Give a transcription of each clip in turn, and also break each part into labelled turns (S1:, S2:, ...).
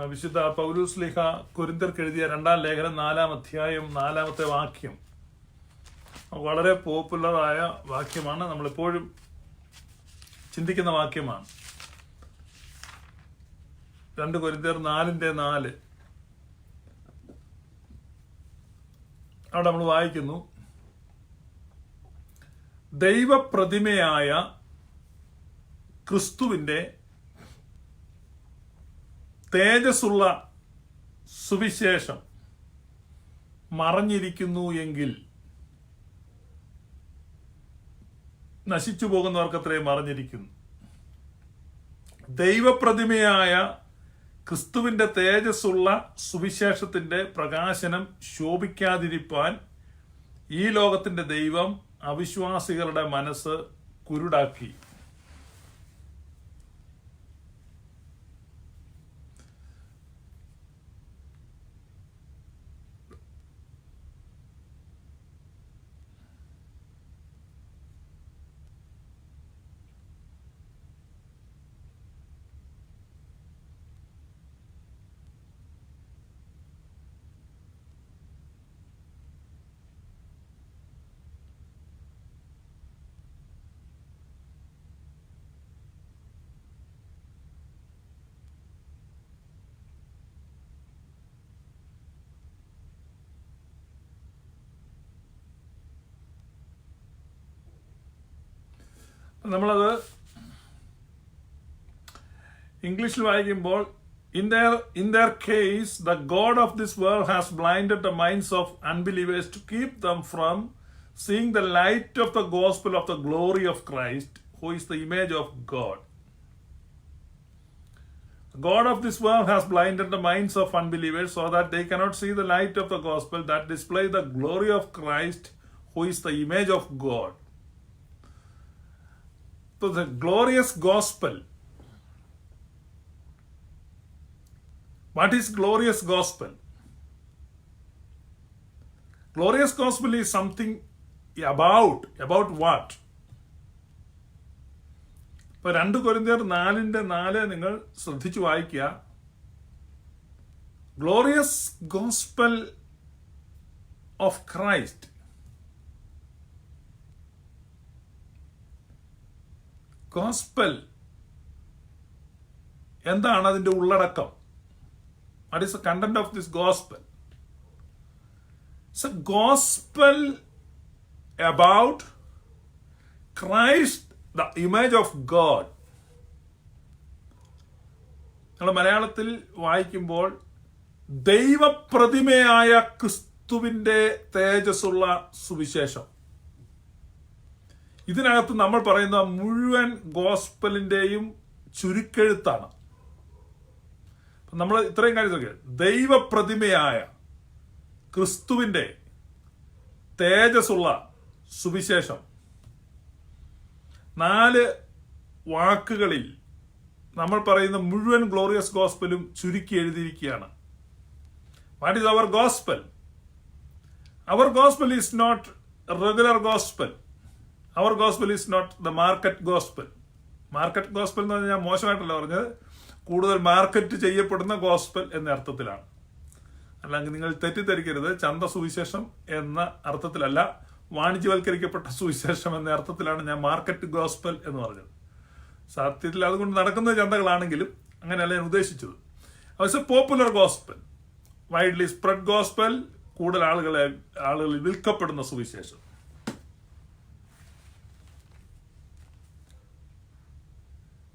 S1: വിശുദ്ധ പൗലോസ് ശ്ലീഹ കൊരിന്ത്യർക്ക് എഴുതിയ 2-ാം ലേഖനം 4-ാം അധ്യായം 4-ാമത്തെ വാക്യം വളരെ പോപ്പുലറായ വാക്യമാണ്. നമ്മളെപ്പോഴും ചിന്തിക്കുന്ന വാക്യമാണ്. 2 കൊരിന്ത്യർ 4:4 അവിടെ നമ്മൾ വായിക്കുന്നു, ദൈവപ്രതിമയായ ക്രിസ്തുവിന്റെ തേജസ്സുള്ള സുവിശേഷം മറഞ്ഞിരിക്കുന്നു എങ്കിൽ നശിച്ചു പോകുന്നവർക്കത്രയും മറഞ്ഞിരിക്കുന്നു. ദൈവപ്രതിമയായ ക്രിസ്തുവിന്റെ തേജസ്സുള്ള സുവിശേഷത്തിന്റെ പ്രകാശനം ശോഭിക്കാതിരിപ്പാൻ ഈ ലോകത്തിന്റെ ദൈവം അവിശ്വാസികളുടെ മനസ്സ് കുരുടാക്കി. നമ്മളത് ഇംഗ്ലീഷിൽ വായിക്കുമ്പോൾ, in their case the god of this world has blinded the minds of unbelievers to keep them from seeing the light of the gospel of the glory of Christ, who is the image of God. The god of this world has blinded the minds of unbelievers so that they cannot see the light of the gospel that display the glory of Christ, who is the image of God. So the glorious gospel. What is glorious gospel? Glorious gospel is something about what? ഇപ്പൊ 2 കൊരിന്ത്യർ 4:4 നിങ്ങൾ ശ്രദ്ധിച്ചു വായിക്കുക. Glorious gospel of Christ. Gospel എന്താണ് അതിന്റെ ഉള്ളടക്കം? What is the content of this gospel? It's a gospel about Christ, the image of God. നമ്മൾ മലയാളത്തിൽ വായിക്കുമ്പോൾ ദൈവപ്രതിമയായ ക്രിസ്തുവിന്റെ തേജസ്സുള്ള സുവിശേഷം. ഇതിനകത്ത് നമ്മൾ പറയുന്ന മുഴുവൻ ഗോസ്പലിന്റെയും ചുരുക്കെഴുത്താണ്. നമ്മൾ ഇത്രയും കാര്യത്തിൽ ദൈവപ്രതിമയായ ക്രിസ്തുവിന്റെ തേജസ്സുള്ള സുവിശേഷം 4 വാക്കുകളിൽ നമ്മൾ പറയുന്ന മുഴുവൻ ഗ്ലോറിയസ് ഗോസ്പലും ചുരുക്കി എഴുതിയിരിക്കുകയാണ്. What is our gospel? Our gospel is not regular gospel. Our gospel is not the market gospel. Market gospel എന്ന് പറഞ്ഞാൽ മോശമായിട്ടല്ല പറഞ്ഞത്, കൂടുതൽ മാർക്കറ്റ് ചെയ്യപ്പെടുന്ന ഗോസ്പൽ എന്ന അർത്ഥത്തിലാണ്. അല്ലെങ്കിൽ നിങ്ങൾ തെറ്റിദ്ധരിക്കരുത്, ചന്ത സുവിശേഷം എന്ന അർത്ഥത്തിലല്ല, വാണിജ്യവൽക്കരിക്കപ്പെട്ട സുവിശേഷം എന്ന അർത്ഥത്തിലാണ് ഞാൻ മാർക്കറ്റ് ഗോസ്പൽ എന്ന് പറഞ്ഞത്. സത്യത്തിൽ അതുകൊണ്ട് നടക്കുന്ന ചന്തകളാണെങ്കിലും അങ്ങനെയല്ല ഞാൻ ഉദ്ദേശിച്ചത്. അത് popular gospel, widely spread gospel, കൂടുതൽ ആളുകളിൽ വിൽക്കപ്പെടുന്ന സുവിശേഷം.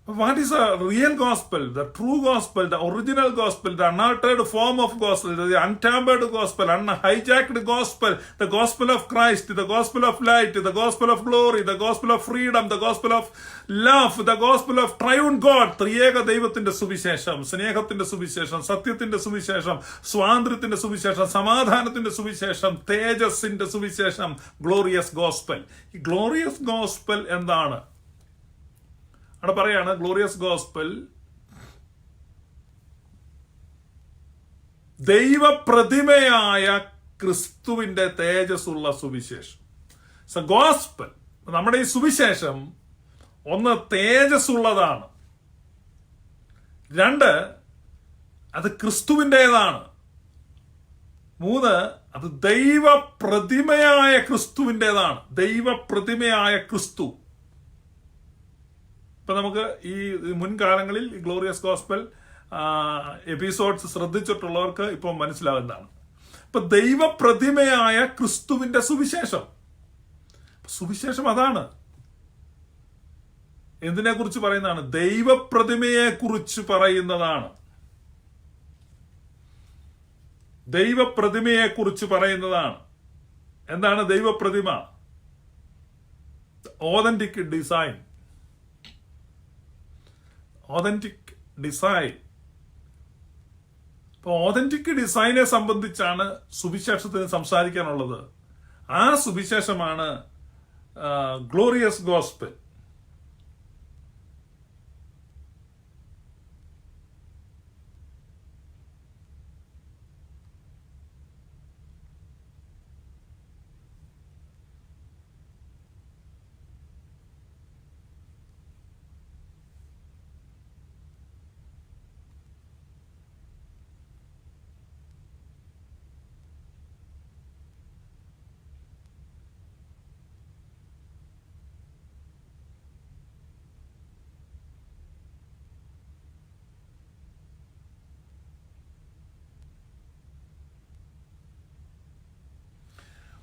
S1: What is a real gospel? The true gospel, the original gospel, the unaltered form of gospel, the untampered gospel, unhijacked gospel, the gospel of Christ, the gospel of light, the gospel of glory, the gospel of freedom, the gospel of love, the gospel of triune God. ത്രിയേക ദൈവത്തിന്റെ സുവിശേഷം, സ്നേഹത്തിന്റെ സുവിശേഷം, സത്യത്തിന്റെ സുവിശേഷം, സ്വാതന്ത്ര്യത്തിന്റെ സുവിശേഷം, സമാധാനത്തിന്റെ സുവിശേഷം, തേജസ്സിന്റെ സുവിശേഷം, ഗ്ലോറിയസ് ഗോസ്പൽ. ഈ ഗ്ലോറിയസ് ഗോസ്പൽ എന്താണ്? അവിടെ പറയാണ്, ഗ്ലോറിയസ് ഗോസ്പൽ ദൈവപ്രതിമയായ ക്രിസ്തുവിന്റെ തേജസ്സുള്ള സുവിശേഷം. ഗോസ്പൽ, നമ്മുടെ ഈ സുവിശേഷം ഒന്ന് തേജസ്സുള്ളതാണ്, 2 അത് ക്രിസ്തുവിൻ്റെതാണ്. 3, അത് ദൈവപ്രതിമയായ ക്രിസ്തുവിൻ്റെതാണ്. ദൈവപ്രതിമയായ ക്രിസ്തു. ഇപ്പൊ നമുക്ക് ഈ മുൻകാലങ്ങളിൽ ഗ്ലോറിയസ് ഗോസ്പൽ എപ്പിസോഡ്സ് ശ്രദ്ധിച്ചിട്ടുള്ളവർക്ക് ഇപ്പൊ മനസ്സിലാവുന്നതാണ്. ഇപ്പൊ ദൈവപ്രതിമയായ ക്രിസ്തുവിന്റെ സുവിശേഷം. സുവിശേഷം അതാണ്. എന്തിനെ കുറിച്ച് പറയുന്നതാണ്? ദൈവപ്രതിമയെ കുറിച്ച് പറയുന്നതാണ്. ദൈവപ്രതിമയെ കുറിച്ച് പറയുന്നതാണ്. എന്താണ് ദൈവപ്രതിമ? Authentic design. Authentic design. അപ്പൊ ഓതന്റിക് ഡിസൈനെ സംബന്ധിച്ചാണ് സുവിശേഷത്തിന് സംസാരിക്കാനുള്ളത്. ആ സുവിശേഷമാണ് ഗ്ലോറിയസ് ഗോസ്പൽ.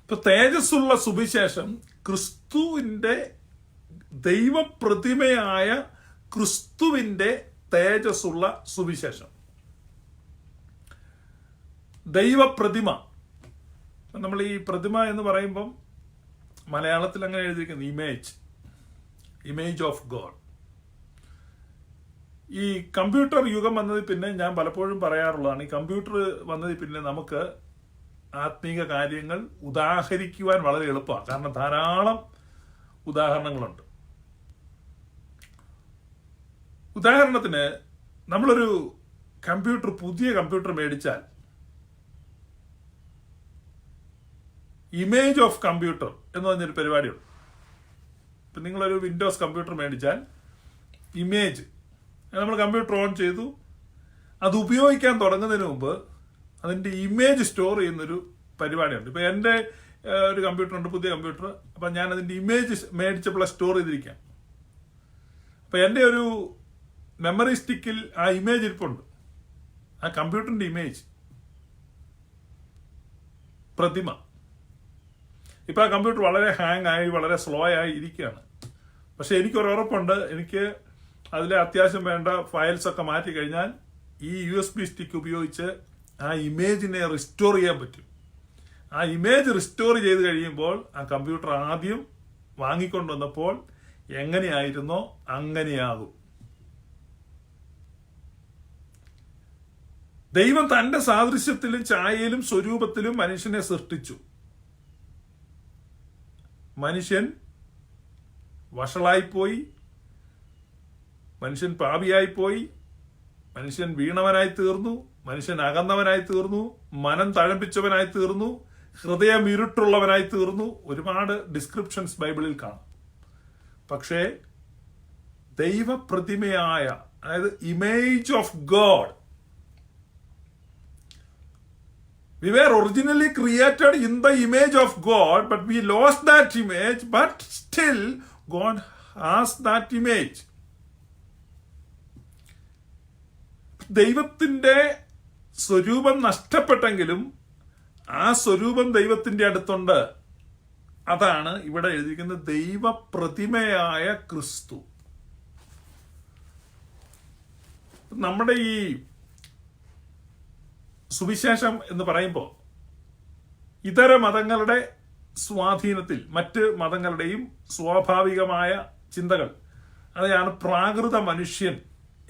S1: ഇപ്പൊ തേജസ്സുള്ള സുവിശേഷം ക്രിസ്തുവിന്റെ ദൈവപ്രതിമയായ ക്രിസ്തുവിന്റെ തേജസ്സുള്ള സുവിശേഷം. ദൈവപ്രതിമ. നമ്മൾ ഈ പ്രതിമ എന്ന് പറയുമ്പം മലയാളത്തിൽ അങ്ങനെ എഴുതിയിരിക്കുന്നത് ഇമേജ് ഓഫ് ഗോഡ്. ഈ കമ്പ്യൂട്ടർ യുഗം വന്നതിൽ പിന്നെ ഞാൻ പലപ്പോഴും പറയാറുള്ളതാണ്, ഈ കമ്പ്യൂട്ടർ വന്നതിൽ പിന്നെ നമുക്ക് ആത്മീക കാര്യങ്ങൾ ഉദാഹരിക്കുവാൻ വളരെ എളുപ്പമാണ്. കാരണം ധാരാളം ഉദാഹരണങ്ങളുണ്ട്. ഉദാഹരണത്തിന് നമ്മളൊരു പുതിയ കമ്പ്യൂട്ടർ മേടിച്ചാൽ ഇമേജ് ഓഫ് കമ്പ്യൂട്ടർ എന്ന് പറഞ്ഞൊരു പരിപാടിയുണ്ട്. ഇപ്പം നിങ്ങളൊരു വിൻഡോസ് കമ്പ്യൂട്ടർ മേടിച്ചാൽ ഇമേജ്, നമ്മൾ കമ്പ്യൂട്ടർ ഓൺ ചെയ്തു, അത് ഉപയോഗിക്കാൻ തുടങ്ങുന്നതിന് മുമ്പ് അതിൻ്റെ ഇമേജ് സ്റ്റോർ ചെയ്യുന്നൊരു പരിപാടിയുണ്ട്. ഇപ്പം എൻ്റെ ഒരു കമ്പ്യൂട്ടർ ഉണ്ട്, പുതിയ കമ്പ്യൂട്ടർ. അപ്പം ഞാൻ അതിൻ്റെ ഇമേജ് മേടിച്ചപ്പോൾ സ്റ്റോർ ചെയ്തിരിക്കാം. അപ്പം എൻ്റെ ഒരു മെമ്മറി സ്റ്റിക്കിൽ ആ ഇമേജ് ഇരിപ്പുണ്ട്, ആ കമ്പ്യൂട്ടറിൻ്റെ ഇമേജ്, പ്രതിമ. ഇപ്പം ആ കമ്പ്യൂട്ടർ വളരെ ഹാങ് ആയി, വളരെ സ്ലോ ആയി ഇരിക്കുകയാണ്. പക്ഷെ എനിക്കൊരു ഉറപ്പുണ്ട്, എനിക്ക് അതിലെ അത്യാവശ്യം വേണ്ട ഫയൽസ് ഒക്കെ മാറ്റി കഴിഞ്ഞാൽ ഈ USB സ്റ്റിക്ക് ഉപയോഗിച്ച് ആ ഇമേജിനെ റിസ്റ്റോർ ചെയ്യാൻ പറ്റും. ആ ഇമേജ് റിസ്റ്റോർ ചെയ്ത് കഴിയുമ്പോൾ ആ കമ്പ്യൂട്ടർ ആദ്യം വാങ്ങിക്കൊണ്ടുവന്നപ്പോൾ എങ്ങനെയായിരുന്നോ അങ്ങനെയാകും. ദൈവം തന്റെ സാദൃശ്യത്തിലും ഛായയിലും സ്വരൂപത്തിലും മനുഷ്യനെ സൃഷ്ടിച്ചു. മനുഷ്യൻ വഷളായിപ്പോയി, മനുഷ്യൻ പാപിയായിപ്പോയി, മനുഷ്യൻ വീണവനായി തീർന്നു, മനുഷ്യൻ അകന്നവനായി തീർന്നു, മനം തഴമ്പിച്ചവനായി തീർന്നു, ഹൃദയം ഇരുട്ടുള്ളവനായി തീർന്നു. ഒരുപാട് ഡിസ്ക്രിപ്ഷൻസ് ബൈബിളിൽ കാണാം. പക്ഷേ ദൈവപ്രതിമയായ, അതായത് image of God, we were originally created in the image of God, but we lost that image, but still God has that image. ദൈവത്തിന്റെ സ്വരൂപം നഷ്ടപ്പെട്ടെങ്കിലും ആ സ്വരൂപം ദൈവത്തിന്റെ അടുത്തുണ്ട്. അതാണ് ഇവിടെ എഴുതിയിരിക്കുന്ന ദൈവപ്രതിമയായ ക്രിസ്തു. നമ്മുടെ ഈ സുവിശേഷം എന്ന് പറയുമ്പോൾ ഇതര മതങ്ങളുടെ സ്വാധീനത്തിൽ മറ്റ് മതങ്ങളുടെയും സ്വാഭാവികമായ ചിന്തകൾ, അതെയാണ് പ്രാകൃത മനുഷ്യൻ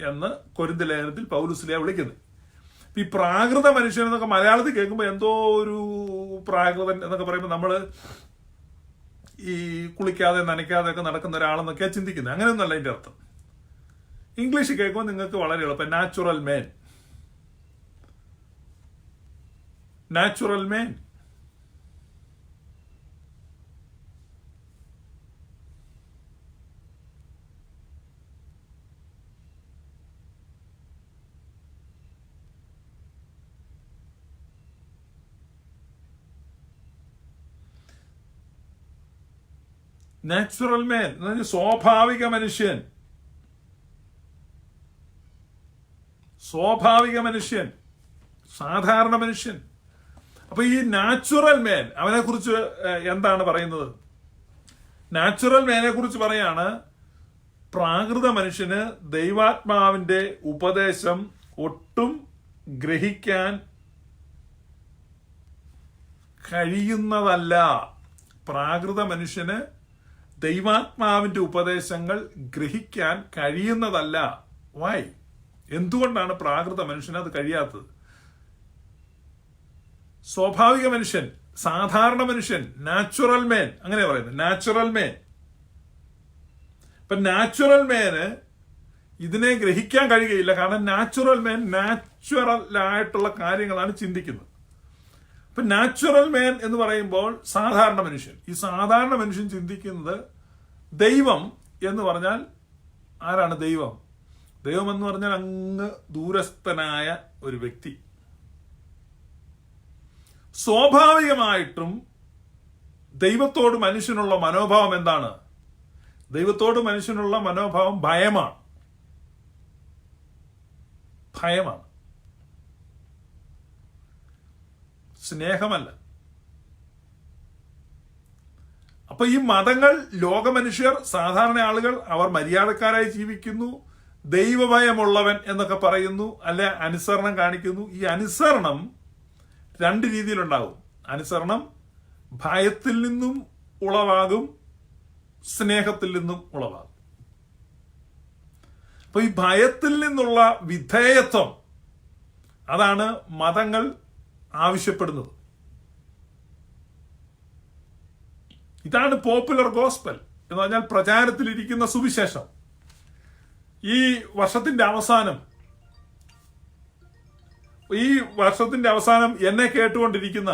S1: എന്ന് കൊരിന്ത്യർ ലേഖനത്തിൽ പൗലോസ് വിളിക്കുന്നത്. ഈ പ്രാകൃത മനുഷ്യൻ എന്നൊക്കെ മലയാളത്തിൽ കേൾക്കുമ്പോൾ എന്തോ ഒരു പ്രാകൃതൻ എന്നൊക്കെ പറയുമ്പോൾ നമ്മൾ ഈ കുളിക്കാതെ നനയ്ക്കാതെ ഒക്കെ നടക്കുന്ന ഒരാളെന്നൊക്കെയാണ് ചിന്തിക്കുന്നത്. അങ്ങനെയൊന്നുമല്ല അതിൻ്റെ അർത്ഥം. ഇംഗ്ലീഷ് കേൾക്കുമ്പോൾ നിങ്ങൾക്ക് വളരെ എളുപ്പം നാച്ചുറൽ മേൻ. നാച്ചുറൽ മാൻ എന്ന് പറഞ്ഞാൽ സ്വാഭാവിക മനുഷ്യൻ. സ്വാഭാവിക മനുഷ്യൻ, സാധാരണ മനുഷ്യൻ. അപ്പൊ ഈ നാച്ചുറൽ മാൻ, അവനെ കുറിച്ച് എന്താണ് പറയുന്നത്? നാച്ചുറൽ മാനെ കുറിച്ച് പറയാണ്, പ്രാകൃത മനുഷ്യന് ദൈവാത്മാവിന്റെ ഉപദേശം ഒട്ടും ഗ്രഹിക്കാൻ കഴിയുന്നതല്ല. പ്രാകൃത മനുഷ്യന് ദൈവാത്മാവിന്റെ ഉപദേശങ്ങൾ ഗ്രഹിക്കാൻ കഴിയുന്നതല്ല. വൈ? എന്തുകൊണ്ടാണ് പ്രാകൃത മനുഷ്യന് അത് കഴിയാത്തത്? സ്വാഭാവിക മനുഷ്യൻ, സാധാരണ മനുഷ്യൻ, നാച്ചുറൽ മാൻ, അങ്ങനെ പറയുന്നത്, നാച്ചുറൽ മാൻ. ഇപ്പൊ നാച്ചുറൽ മാന് ഇതിനെ ഗ്രഹിക്കാൻ കഴിയുകയില്ല. കാരണം നാച്ചുറൽ മാൻ നാച്ചുറൽ ആയിട്ടുള്ള കാര്യങ്ങളാണ് ചിന്തിക്കുന്നത്. ഇപ്പൊ നാച്ചുറൽ മാൻ എന്ന് പറയുമ്പോൾ സാധാരണ മനുഷ്യൻ. ഈ സാധാരണ മനുഷ്യൻ ചിന്തിക്കുന്നത് ദൈവം എന്ന് പറഞ്ഞാൽ ആരാണ് ദൈവം? ദൈവം എന്ന് പറഞ്ഞാൽ അങ്ങ് ദൂരസ്ഥനായ ഒരു വ്യക്തി. സ്വാഭാവികമായിട്ടും ദൈവത്തോട് മനുഷ്യനുള്ള മനോഭാവം എന്താണ്? ദൈവത്തോട് മനുഷ്യനുള്ള മനോഭാവം ഭയമാണ്. ഭയമാണ്, സ്നേഹമല്ല. അപ്പൊ ഈ മതങ്ങൾ, ലോകമനുഷ്യർ, സാധാരണ ആളുകൾ, അവർ മര്യാദക്കാരായി ജീവിക്കുന്നു, ദൈവഭയമുള്ളവൻ എന്നൊക്കെ പറയുന്നു, അല്ലെ അനുസരണം കാണിക്കുന്നു. ഈ അനുസരണം രണ്ട് രീതിയിലുണ്ടാകും. അനുസരണം ഭയത്തിൽ നിന്നും ഉളവാകും, സ്നേഹത്തിൽ നിന്നും ഉളവാകും. അപ്പൊ ഈ ഭയത്തിൽ നിന്നുള്ള വിധേയത്വം, അതാണ് മതങ്ങൾ ആവശ്യപ്പെടുന്നത്. ഇതാണ് പോപ്പുലർ ഗോസ്പൽ എന്ന് പറഞ്ഞാൽ പ്രചാരത്തിലിരിക്കുന്ന സുവിശേഷം. ഈ വർഷത്തിന്റെ അവസാനം എന്നെ കേട്ടുകൊണ്ടിരിക്കുന്ന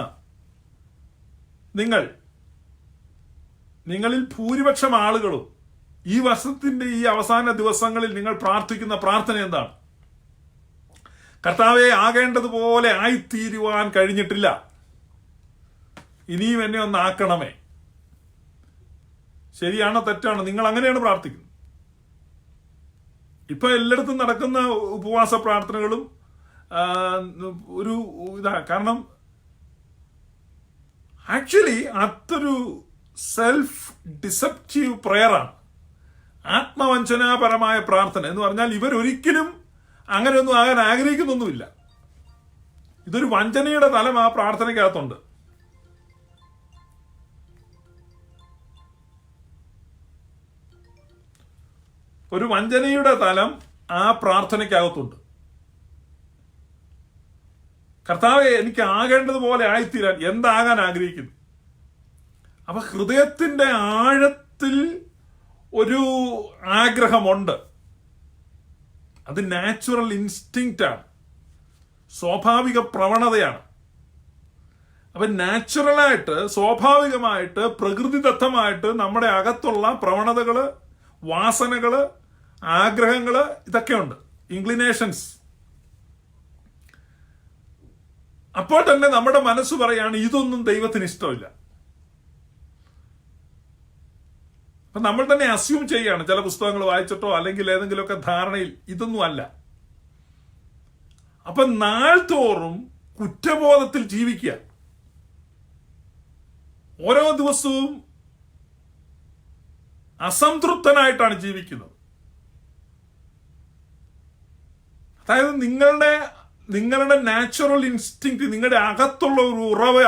S1: നിങ്ങളിൽ ഭൂരിപക്ഷം ആളുകളും ഈ വർഷത്തിന്റെ ഈ അവസാന ദിവസങ്ങളിൽ നിങ്ങൾ പ്രാർത്ഥിക്കുന്ന പ്രാർത്ഥന എന്താണ്? കർത്താവെ, ആകേണ്ടതുപോലെ ആയിത്തീരുവാൻ കഴിഞ്ഞിട്ടില്ല, ഇനിയും എന്നെ ഒന്ന് ആക്കണമേ. ശരിയാണോ തെറ്റാണോ? നിങ്ങൾ അങ്ങനെയാണ് പ്രാർത്ഥിക്കുന്നത്. ഇപ്പൊ എല്ലായിടത്തും നടക്കുന്ന ഉപവാസ പ്രാർത്ഥനകളും ഒരു കാരണം ആക്ച്വലി അതൊരു സെൽഫ് ഡിസെപ്റ്റീവ് പ്രയറാണ്, ആത്മവഞ്ചനാപരമായ പ്രാർത്ഥന എന്ന് പറഞ്ഞാൽ ഇവരൊരിക്കലും അങ്ങനെയൊന്നും ആകാൻ ആഗ്രഹിക്കുന്നൊന്നുമില്ല. ഇതൊരു വഞ്ചനയുടെ തലം ആ പ്രാർത്ഥനയ്ക്കകത്തുണ്ട്. ഒരു വഞ്ചനയുടെ തലം ആ പ്രാർത്ഥനയ്ക്കകത്തുണ്ട്. കർത്താവെ, എനിക്ക് ആകേണ്ടതുപോലെ ആയിത്തീരാൻ, എന്താകാൻ ആഗ്രഹിക്കുന്നു? അപ്പൊ ഹൃദയത്തിന്റെ ആഴത്തിൽ ഒരു ആഗ്രഹമുണ്ട്. അത് നാച്ചുറൽ ഇൻസ്റ്റിങ്ക്റ്റ് ആണ്, സ്വാഭാവിക പ്രവണതയാണ്. അപ്പൊ നാച്ചുറലായിട്ട്, സ്വാഭാവികമായിട്ട്, പ്രകൃതിദത്തമായിട്ട് നമ്മുടെ അകത്തുള്ള പ്രവണതകള്, വാസനകള്, ആഗ്രഹങ്ങള്, ഇതൊക്കെ ഉണ്ട്, ഇൻക്ലിനേഷൻസ്. അപ്പോൾ തന്നെ നമ്മുടെ മനസ്സ് പറയാണ് ഇതൊന്നും ദൈവത്തിന് ഇഷ്ടമില്ല. അപ്പൊ നമ്മൾ തന്നെ അസ്യൂം ചെയ്യാണ്, ചില പുസ്തകങ്ങൾ വായിച്ചിട്ടോ അല്ലെങ്കിൽ ഏതെങ്കിലുമൊക്കെ ധാരണയിൽ, ഇതൊന്നും അല്ല. അപ്പൊ നാൾതോറും കുറ്റബോധത്തിൽ ജീവിക്കുക, ഓരോ ദിവസവും അസംതൃപ്തനായിട്ടാണ് ജീവിക്കുന്നത്. അതായത് നിങ്ങളുടെ നാച്ചുറൽ ഇൻസ്റ്റിങ്ക്റ്റ്, നിങ്ങളുടെ അകത്തുള്ള ഒരു ഉറവ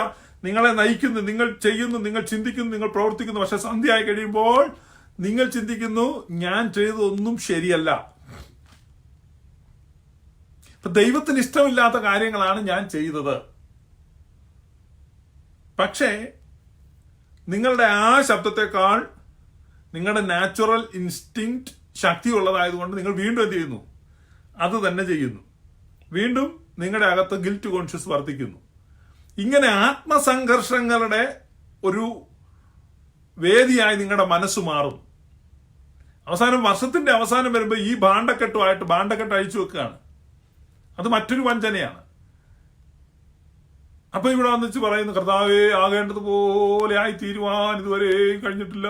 S1: നിങ്ങളെ നയിക്കുന്നു. നിങ്ങൾ ചെയ്യുന്നു, നിങ്ങൾ ചിന്തിക്കുന്നു, നിങ്ങൾ പ്രവർത്തിക്കുന്നു. പക്ഷെ സന്ധ്യയായി കഴിയുമ്പോൾ നിങ്ങൾ ചിന്തിക്കുന്നു, ഞാൻ ചെയ്തതൊന്നും ശരിയല്ല, ഇപ്പൊ ദൈവത്തിന് ഇഷ്ടമില്ലാത്ത കാര്യങ്ങളാണ് ഞാൻ ചെയ്തത്. പക്ഷേ നിങ്ങളുടെ ആ ശബ്ദത്തെക്കാൾ നിങ്ങളുടെ നാച്ചുറൽ ഇൻസ്റ്റിങ്ക്റ്റ് ശക്തിയുള്ളതായതുകൊണ്ട് നിങ്ങൾ വീണ്ടും എന്ത് ചെയ്യുന്നു? അത് തന്നെ ചെയ്യുന്നു. വീണ്ടും നിങ്ങളുടെ അകത്ത് ഗിൽറ്റ് കോൺഷ്യസ് വർദ്ധിക്കുന്നു. ഇങ്ങനെ ആത്മസംഘർഷങ്ങളുടെ ഒരു വേദിയായി നിങ്ങളുടെ മനസ്സ് മാറും. അവസാനം വർഷത്തിന്റെ അവസാനം വരുമ്പോൾ ഈ ഭാണ്ഡക്കെട്ട് അഴിച്ചു വെക്കുകയാണ്. അത് മറ്റൊരു വഞ്ചനയാണ്. അപ്പൊ ഇവിടെ വന്നിച്ച് പറയുന്നു, കർത്താവേ, ആകേണ്ടതുപോലെ ആയി തീരുവാൻ ഇതുവരെ കഴിഞ്ഞിട്ടില്ല,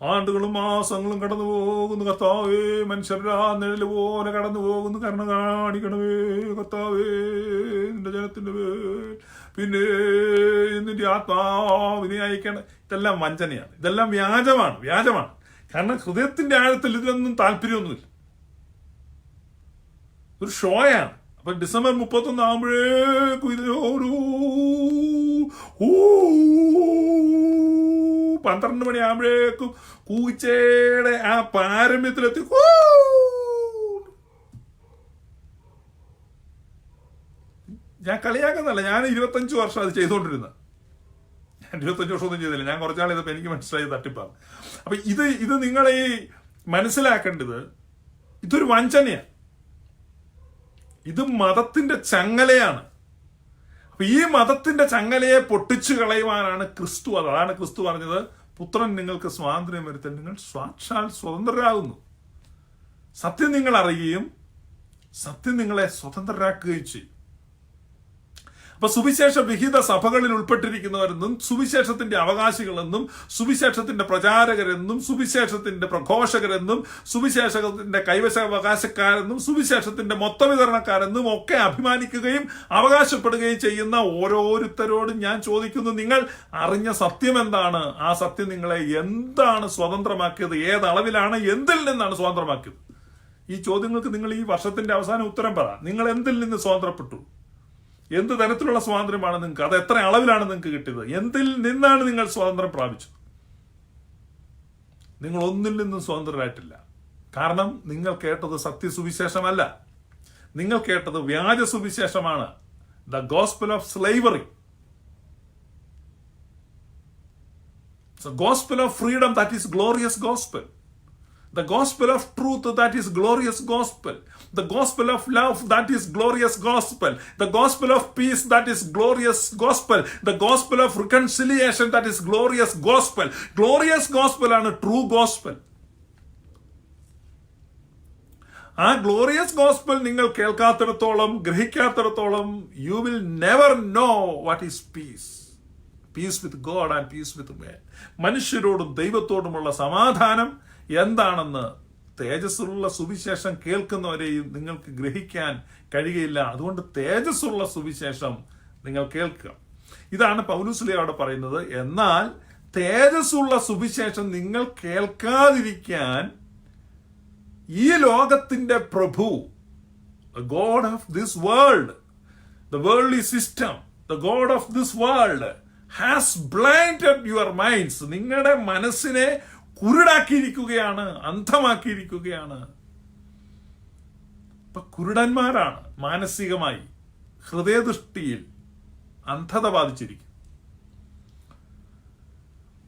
S1: ആണ്ടുകളും മാസങ്ങളും കടന്നു പോകുന്നു കർത്താവേ, മനുഷ്യരുടെ ആ നിഴല് പോലെ കടന്നു പോകുന്നു. കരുണ കാണിക്കണമേ കർത്താവേ നിന്റെ ജനത്തിന്റെ പേര്. പിന്നെ നിന്റെ ആത്മാവിനെ അയക്കണം. ഇതെല്ലാം വഞ്ചനയാണ്, ഇതെല്ലാം വ്യാജമാണ്. കാരണം ഹൃദയത്തിന്റെ ആഴത്തിൽ ഇതിലൊന്നും താല്പര്യമൊന്നുമില്ല, ഒരു ഷോയാണ്. അപ്പൊ ഡിസംബർ 31 ആകുമ്പോഴേക്കും ഇത് ഒരു 12 മണിയാകുമ്പോഴേക്കും കൂച്ചയുടെ ആ പാരമ്യത്തിലെത്തി. ഞാൻ കളിയാക്കുന്നല്ല, ഞാൻ 25 വർഷം അത് ചെയ്തുകൊണ്ടിരുന്നത്. ഞാൻ 25 വർഷമൊന്നും ചെയ്തില്ല, ഞാൻ കുറച്ചാൾ ചെയ്തപ്പോൾ എനിക്ക് മനസ്സിലായി തട്ടിപ്പാണ്. അപ്പൊ ഇത് നിങ്ങളെ മനസ്സിലാക്കേണ്ടത്, ഇതൊരു വഞ്ചനയാണ്, ഇത് മതത്തിന്റെ ചങ്ങലയാണ്. അപ്പൊ ഈ മതത്തിന്റെ ചങ്ങലയെ പൊട്ടിച്ചു കളയുവാനാണ് ക്രിസ്തു. അതാണ് ക്രിസ്തു പറഞ്ഞത്, പുത്രൻ നിങ്ങൾക്ക് സ്വാതന്ത്ര്യം വരുത്താൻ നിങ്ങൾ സാക്ഷാൽ സ്വതന്ത്രരാകുന്നു. സത്യം നിങ്ങൾ അറിയുകയും സത്യം നിങ്ങളെ സ്വതന്ത്രരാക്കുകയും ചെയ്യും. അപ്പൊ സുവിശേഷ വിഹിത സഭകളിൽ ഉൾപ്പെട്ടിരിക്കുന്നവരെന്നും സുവിശേഷത്തിന്റെ അവകാശികളെന്നും സുവിശേഷത്തിന്റെ പ്രചാരകരെന്നും സുവിശേഷത്തിന്റെ പ്രഘോഷകരെന്നും സുവിശേഷത്തിന്റെ കൈവശാവകാശക്കാരെന്നും സുവിശേഷത്തിന്റെ മൊത്തവിതരണക്കാരെന്നും ഒക്കെ അഭിമാനിക്കുകയും അവകാശപ്പെടുകയും ചെയ്യുന്ന ഓരോരുത്തരോടും ഞാൻ ചോദിക്കുന്നു, നിങ്ങൾ അറിഞ്ഞ സത്യം എന്താണ്? ആ സത്യം നിങ്ങളെ എന്താണ് സ്വതന്ത്രമാക്കിയത്? ഏതളവിലാണ്, എന്തിൽ നിന്നാണ് സ്വതന്ത്രമാക്കിയത്? ഈ ചോദ്യങ്ങൾക്ക് നിങ്ങൾ ഈ വർഷത്തിന്റെ അവസാനം ഉത്തരം പറ. നിങ്ങൾ എന്തിൽ നിന്ന് സ്വതന്ത്രപ്പെട്ടു? എന്ത് തരത്തിലുള്ള സ്വാതന്ത്ര്യമാണ് നിങ്ങൾക്ക്? അത് എത്ര അളവിലാണ് നിങ്ങൾക്ക് കിട്ടിയത്? എന്തിൽ നിന്നാണ് നിങ്ങൾ സ്വാതന്ത്ര്യം പ്രാപിച്ചത്? നിങ്ങൾ ഒന്നിൽ നിന്നും സ്വതന്ത്രരായിട്ടില്ല. കാരണം നിങ്ങൾ കേട്ടത് സത്യസുവിശേഷമല്ല, നിങ്ങൾ കേട്ടത് വ്യാജ സുവിശേഷമാണ്. The gospel of slavery, gospel of freedom, that is glorious gospel. The gospel of truth, that is glorious gospel. The gospel of love, that is glorious gospel. The gospel of peace, that is glorious gospel. The gospel of reconciliation, that is glorious gospel. Glorious gospel ആണ് true gospel. ആ glorious gospel നിങ്ങൾ കേൾക്കാത്തിടത്തോളം, ഗ്രഹിക്കാത്തിടത്തോളം, you will never know what is peace. Peace with God and peace with man. മനുഷ്യരോടും ദൈവത്തോടുമുള്ള സമാധാനം എന്താണെന്ന് തേജസ്സുള്ള സുവിശേഷം കേൾക്കുന്നവരെയും നിങ്ങൾക്ക് ഗ്രഹിക്കാൻ കഴിയുകയില്ല. അതുകൊണ്ട് തേജസ്സുള്ള സുവിശേഷം നിങ്ങൾ കേൾക്കുക. ഇതാണ് പൗലോസ് അവിടെ പറയുന്നത്. എന്നാൽ തേജസ്സുള്ള സുവിശേഷം നിങ്ങൾ കേൾക്കാതിരിക്കാൻ ഈ ലോകത്തിന്റെ പ്രഭു, the God of this world, the worldly system, the God of this world has blinded your minds. നിങ്ങളുടെ മനസ്സിനെ കുരുടാക്കിയിരിക്കുകയാണ്, അന്ധമാക്കിയിരിക്കുകയാണ്. ഇപ്പൊ കുരുടന്മാരാണ്, മാനസികമായി ഹൃദയദൃഷ്ടിയിൽ അന്ധത ബാധിച്ചിരിക്കും.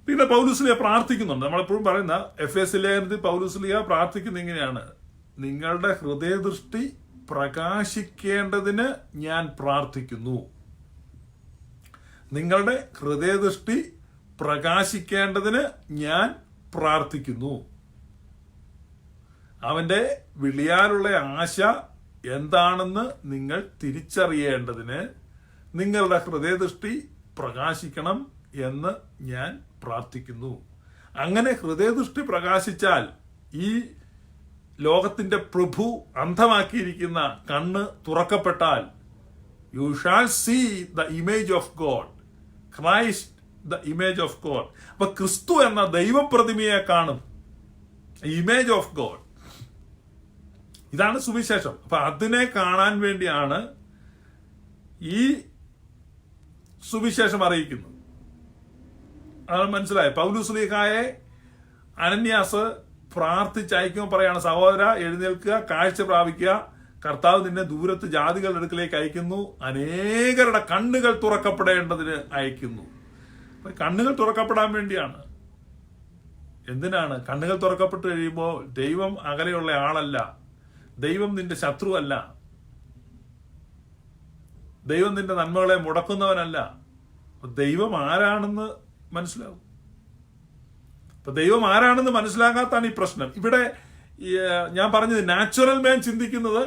S1: പിന്നെ പൗലോസ്ലിയ പ്രാർത്ഥിക്കുന്നുണ്ട്. നമ്മളെപ്പോഴും പറയുന്ന എഫേസ്യർ പൗലോസ്ലിയ പ്രാർത്ഥിക്കുന്ന ഇങ്ങനെയാണ്: നിങ്ങളുടെ ഹൃദയദൃഷ്ടി പ്രകാശിക്കേണ്ടതിന് ഞാൻ പ്രാർത്ഥിക്കുന്നു. നിങ്ങളുടെ ഹൃദയദൃഷ്ടി പ്രകാശിക്കേണ്ടതിന് ഞാൻ പ്രാർത്ഥിക്കുന്നു. അവന്റെ വിളിയാലുള്ള ആശ എന്താണെന്ന് നിങ്ങൾ തിരിച്ചറിയേണ്ടതിന് നിങ്ങളുടെ ഹൃദയദൃഷ്ടി പ്രകാശിക്കണം എന്ന് ഞാൻ പ്രാർത്ഥിക്കുന്നു. അങ്ങനെ ഹൃദയദൃഷ്ടി പ്രകാശിച്ചാൽ ഈ ലോകത്തിന്റെ പ്രഭു അന്ധമാക്കിയിരിക്കുന്ന കണ്ണ് തുറക്കപ്പെട്ടാൽ you shall see the image of God, Christ the image of God. അപ്പൊ ക്രിസ്തു എന്ന ദൈവപ്രതിമയെ കാണും, ഇമേജ് ഓഫ് ഗോഡ്. ഇതാണ് സുവിശേഷം. അപ്പൊ അതിനെ കാണാൻ വേണ്ടിയാണ് ഈ സുവിശേഷം അറിയിക്കുന്നത്. അത് മനസ്സിലായി. പൗലോസ്ലീഹായെ അനന്യാസ് പ്രാർത്ഥിച്ചയക്കുമ്പോൾ പറയാണ്: സഹോദര, എഴുന്നേൽക്കുക, കാഴ്ച പ്രാപിക്കുക, കർത്താവ് നിന്നെ ദൂരത്ത് ജാതികളുടെ അടുക്കലേക്ക് അയക്കുന്നു, അനേകരുടെ കണ്ണുകൾ തുറക്കപ്പെടേണ്ടതിന് അയക്കുന്നു. കണ്ണുകൾ തുറക്കപ്പെടാൻ വേണ്ടിയാണ്. എന്തിനാണ്? കണ്ണുകൾ തുറക്കപ്പെട്ട് കഴിയുമ്പോൾ ദൈവം അകലെയുള്ള ആളല്ല, ദൈവം നിന്റെ ശത്രുവല്ല, ദൈവം നിന്റെ നന്മകളെ മുടക്കുന്നവനല്ല. ദൈവം ആരാണെന്ന് മനസ്സിലാവും. അപ്പൊ ദൈവം ആരാണെന്ന് മനസ്സിലാക്കാത്താണ് ഈ പ്രശ്നം. ഇവിടെ ഞാൻ പറഞ്ഞത്, നാച്ചുറൽ മാൻ ചിന്തിക്കുന്നത്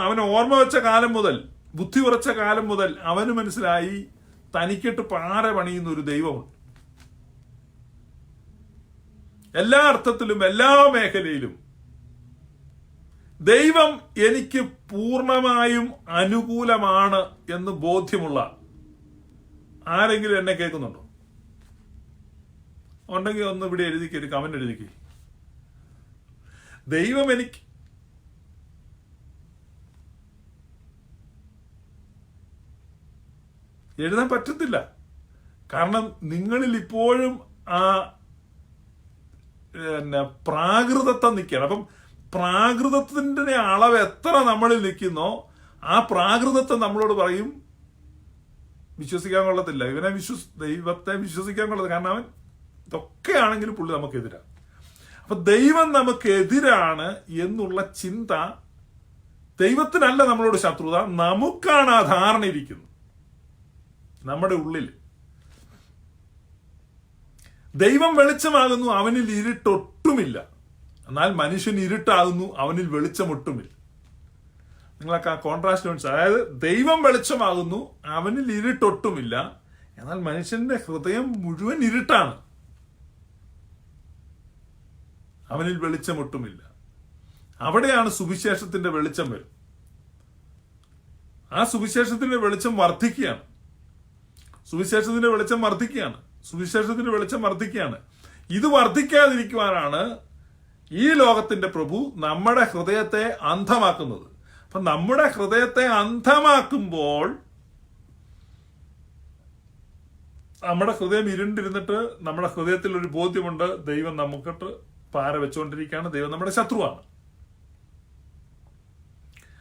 S1: അവന് ഓർമ്മ വെച്ച കാലം മുതൽ, ബുദ്ധി ഉറച്ച കാലം മുതൽ അവന് മനസ്സിലായി തനിക്കിട്ട് പാറ പണിയുന്ന ഒരു ദൈവമുണ്ട്. എല്ലാ അർത്ഥത്തിലും എല്ലാ മേഖലയിലും ദൈവം എനിക്ക് പൂർണ്ണമായും അനുകൂലമാണ് എന്ന് ബോധ്യമുള്ള ആരെങ്കിലും എന്നെ കേൾക്കുന്നുണ്ടോ? ഉണ്ടെങ്കിൽ ഒന്ന് ഇവിടെ എഴുതിക്ക്, ഒരു കമന്റ് എഴുതിക്ക്. ദൈവം എനിക്ക് എഴുതാൻ പറ്റത്തില്ല. കാരണം നിങ്ങളിൽ ഇപ്പോഴും ആ പ്രാകൃതത്വം നിൽക്കുകയാണ്. അപ്പം പ്രാകൃതത്തിന്റെ അളവ് എത്ര നമ്മളിൽ നിൽക്കുന്നോ ആ പ്രാകൃതത്വം നമ്മളോട് പറയും വിശ്വസിക്കാൻ കൊള്ളത്തില്ല, ഇവനെ ദൈവത്തെ വിശ്വസിക്കാൻ കൊള്ളത്തില്ല, കാരണം അവൻ ഇതൊക്കെ ആണെങ്കിലും പുള്ളി നമുക്കെതിരാണ്. അപ്പൊ ദൈവം നമുക്കെതിരാണ് എന്നുള്ള ചിന്ത, ദൈവത്തിനല്ല നമ്മളോട് ശത്രുത, നമുക്കാണ് ആ ധാരണ ഇരിക്കുന്നത് നമ്മുടെ ഉള്ളിൽ. ദൈവം വെളിച്ചമാകുന്നു, അവനിൽ ഇരുട്ടൊട്ടുമില്ല. എന്നാൽ മനുഷ്യൻ ഇരുട്ടാകുന്നു, അവനിൽ വെളിച്ചമൊട്ടുമില്ല. നിങ്ങളൊക്കെ ആ കോൺട്രാസ്റ്റ് മനസ്സിലായി. അതായത് ദൈവം വെളിച്ചമാകുന്നു, അവനിൽ ഇരുട്ടൊട്ടുമില്ല. എന്നാൽ മനുഷ്യന്റെ ഹൃദയം മുഴുവൻ ഇരുട്ടാണ്, അവനിൽ വെളിച്ചമൊട്ടുമില്ല. അവിടെയാണ് സുവിശേഷത്തിന്റെ വെളിച്ചം വരും. ആ സുവിശേഷത്തിന്റെ വെളിച്ചം വർദ്ധിക്കുകയാണ്, സുവിശേഷത്തിന്റെ വെളിച്ചം വർദ്ധിക്കുകയാണ്, സുവിശേഷത്തിന്റെ വെളിച്ചം വർദ്ധിക്കുകയാണ്. ഇത് വർദ്ധിക്കാതിരിക്കുവാനാണ് ഈ ലോകത്തിന്റെ പ്രഭു നമ്മുടെ ഹൃദയത്തെ അന്ധമാക്കുന്നത്. അപ്പൊ നമ്മുടെ ഹൃദയത്തെ അന്ധമാക്കുമ്പോൾ നമ്മുടെ ഹൃദയം ഇരുണ്ടിരുന്നിട്ട് നമ്മുടെ ഹൃദയത്തിൽ ഒരു ബോധ്യമുണ്ട്, ദൈവം നമുക്കിട്ട് പാര വെച്ചുകൊണ്ടിരിക്കുകയാണ്, ദൈവം നമ്മുടെ ശത്രുവാണ്.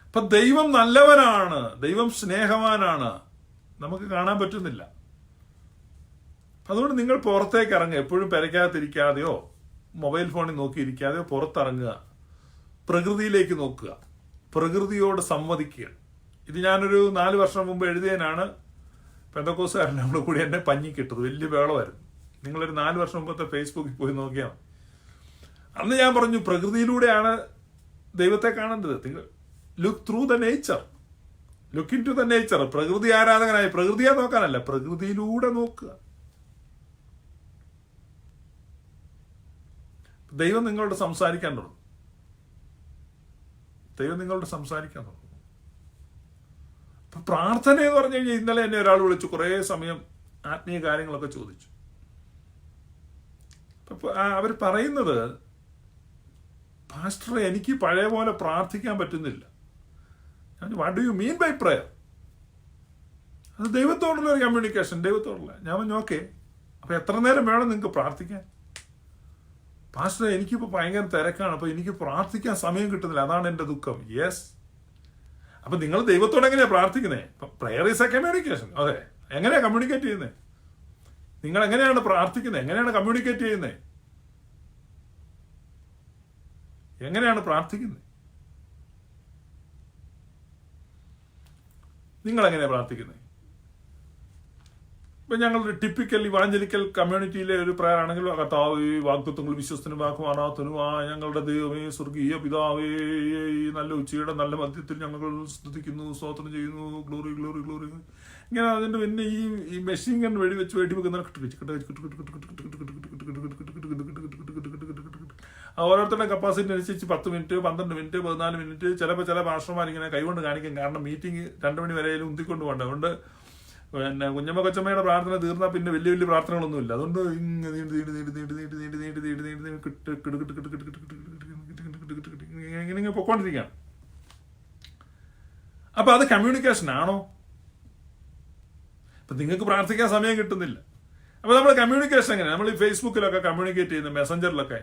S1: അപ്പൊ ദൈവം നല്ലവനാണ്, ദൈവം സ്നേഹവാനാണ്, നമുക്ക് കാണാൻ പറ്റുന്നില്ല. അതുകൊണ്ട് നിങ്ങൾ പുറത്തേക്ക് ഇറങ്ങുക, എപ്പോഴും പെരയ്ക്കകത്തിരിക്കാതെയോ മൊബൈൽ ഫോണിൽ നോക്കിയിരിക്കാതെയോ പുറത്തിറങ്ങുക, പ്രകൃതിയിലേക്ക് നോക്കുക, പ്രകൃതിയോട് സംവദിക്കുക. ഇത് ഞാനൊരു 4 വർഷം മുമ്പ് എഴുതിയതിനാണ് പെന്തക്കോസുകാരൻ നമ്മുടെ കൂടി എന്നെ പഞ്ഞിക്കിട്ടത്. വലിയ വേളമായിരുന്നു. നിങ്ങളൊരു 4 വർഷം മുമ്പത്തെ ഫേസ്ബുക്കിൽ പോയി നോക്കിയാൽ അന്ന് ഞാൻ പറഞ്ഞു, പ്രകൃതിയിലൂടെയാണ് ദൈവത്തെ കാണേണ്ടത്. നിങ്ങൾ look through the nature, look into the nature. പ്രകൃതി ആരാധകനായി പ്രകൃതിയെ നോക്കാനല്ല, പ്രകൃതിയിലൂടെ നോക്കുക. ദൈവം നിങ്ങളോട് സംസാരിക്കാൻ തുടങ്ങും, ദൈവം നിങ്ങളോട് സംസാരിക്കാൻ തുടങ്ങും. അപ്പൊ പ്രാർത്ഥന എന്ന് പറഞ്ഞു കഴിഞ്ഞാൽ, ഇന്നലെ എന്നെ ഒരാൾ വിളിച്ചു, കുറെ സമയം ആത്മീയ കാര്യങ്ങളൊക്കെ ചോദിച്ചു. അപ്പൊ അവർ പറയുന്നത്, പാസ്റ്റർ എനിക്ക് പഴയ പോലെ പ്രാർത്ഥിക്കാൻ പറ്റുന്നില്ല. What do you mean by prayer? അത് ദൈവത്തോടുള്ള ഒരു കമ്മ്യൂണിക്കേഷൻ, ദൈവത്തോടുള്ള. ഞാൻ പറഞ്ഞു ഓക്കെ, അപ്പൊ എത്ര നേരം വേണം നിങ്ങൾക്ക് പ്രാർത്ഥിക്കാൻ? പാസ്റ്റർ എനിക്കിപ്പോൾ ഭയങ്കര തിരക്കാണ്, അപ്പൊ എനിക്ക് പ്രാർത്ഥിക്കാൻ സമയം കിട്ടുന്നില്ല, അതാണ് എന്റെ ദുഃഖം. യെസ്, അപ്പൊ നിങ്ങൾ ദൈവത്തോട് എങ്ങനെയാ പ്രാർത്ഥിക്കുന്നത്? Prayer is a communication. അതെ, എങ്ങനെയാ കമ്മ്യൂണിക്കേറ്റ് ചെയ്യുന്നത്? നിങ്ങൾ എങ്ങനെയാണ് പ്രാർത്ഥിക്കുന്നത്? എങ്ങനെയാണ് കമ്മ്യൂണിക്കേറ്റ് ചെയ്യുന്നത്? എങ്ങനെയാണ് പ്രാർത്ഥിക്കുന്നത്? നിങ്ങൾ എങ്ങനെയാ പ്രാർത്ഥിക്കുന്നത്? ഇപ്പൊ ഞങ്ങളുടെ ടിപ്പിക്കൽ ഇവാഞ്ചലിക്കൽ കമ്മ്യൂണിറ്റിയിലെ ഒരു പ്രയർ ആണെങ്കിൽ, കർത്താവേ വാഗ്ദത്തങ്ങൾ വിശ്വസ്തനും വാക്കുമാറാത്തനും ഞങ്ങളുടെ ദൈവമേ സ്വർഗീയ പിതാവേ, ഈ നല്ല ഉച്ചയുടെ നല്ല മധ്യത്തിൽ ഞങ്ങൾ സ്തുതിക്കുന്നു, സ്തോത്രം ചെയ്യുന്നു, ഗ്ലോറി ഗ്ലോറി ഗ്ലോറി. ഇങ്ങനെ അതിന്റെ പിന്നെ ഈ മെഷീൻ ഗൺ വെടിവെച്ച് വെക്കുന്ന ഓരോരുത്തരുടെ കപ്പാസിറ്റി അനുസരിച്ച് 10 മിനിറ്റ് 12 മിനിറ്റ് 14 മിനിറ്റ് ചിലപ്പോൾ ചില ഭാഷമാർ ഇങ്ങനെ കൈകൊണ്ട് കാണിക്കും. കാരണം മീറ്റിംഗ് 2 മണി വരെയും ഉന്തിക്കൊണ്ട് പോകണ്ട. അതുകൊണ്ട് പിന്നെ കുഞ്ഞമ്മ കൊച്ചമ്മയുടെ പ്രാർത്ഥന തീർന്നാൽ പിന്നെ വലിയ വലിയ പ്രാർത്ഥനകളൊന്നുമില്ല. അതുകൊണ്ട് ഇങ്ങനെ പൊക്കോണ്ടിരിക്കുകയാണ്. അപ്പൊ അത് കമ്മ്യൂണിക്കേഷൻ ആണോ? അപ്പൊ നിങ്ങൾക്ക് പ്രാർത്ഥിക്കാൻ സമയം കിട്ടുന്നില്ല. അപ്പൊ നമ്മൾ കമ്മ്യൂണിക്കേഷൻ എങ്ങനെ? നമ്മൾ ഈ ഫേസ്ബുക്കിലൊക്കെ കമ്മ്യൂണിക്കേറ്റ് ചെയ്യുന്ന, മെസ്സഞ്ചറിലൊക്കെ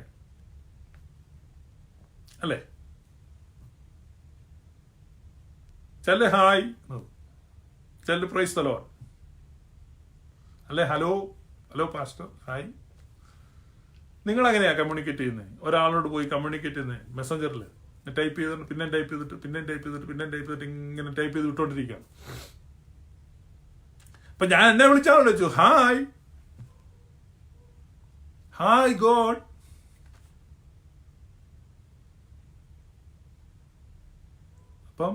S1: അല്ലേ? ചില ഹായ്, ചില പ്രൈസ് ദി ലോർഡ്, അല്ലെ ഹലോ ഹലോ പാസ്റ്റർ ഹായ്. നിങ്ങൾ എങ്ങനെയാ കമ്മ്യൂണിക്കേറ്റ് ചെയ്യുന്നത്? ഒരാളോട് പോയി കമ്മ്യൂണിക്കേറ്റ് ചെയ്യുന്നത് മെസ്സഞ്ചറിൽ ടൈപ്പ് ചെയ്തിട്ട് പിന്നെ ടൈപ്പ് ചെയ്തിട്ട് പിന്നെ ടൈപ്പ് ചെയ്തിട്ട് പിന്നെ ടൈപ്പ് ചെയ്തിട്ട് ഇങ്ങനെ ടൈപ്പ് ചെയ്ത് വിട്ടോണ്ടിരിക്കുകയാണ്. അപ്പൊ ഞാൻ എന്നെ വിളിച്ചാൽ വിളിച്ചു ഹായ് ഹായ് ഗോഡ്. അപ്പം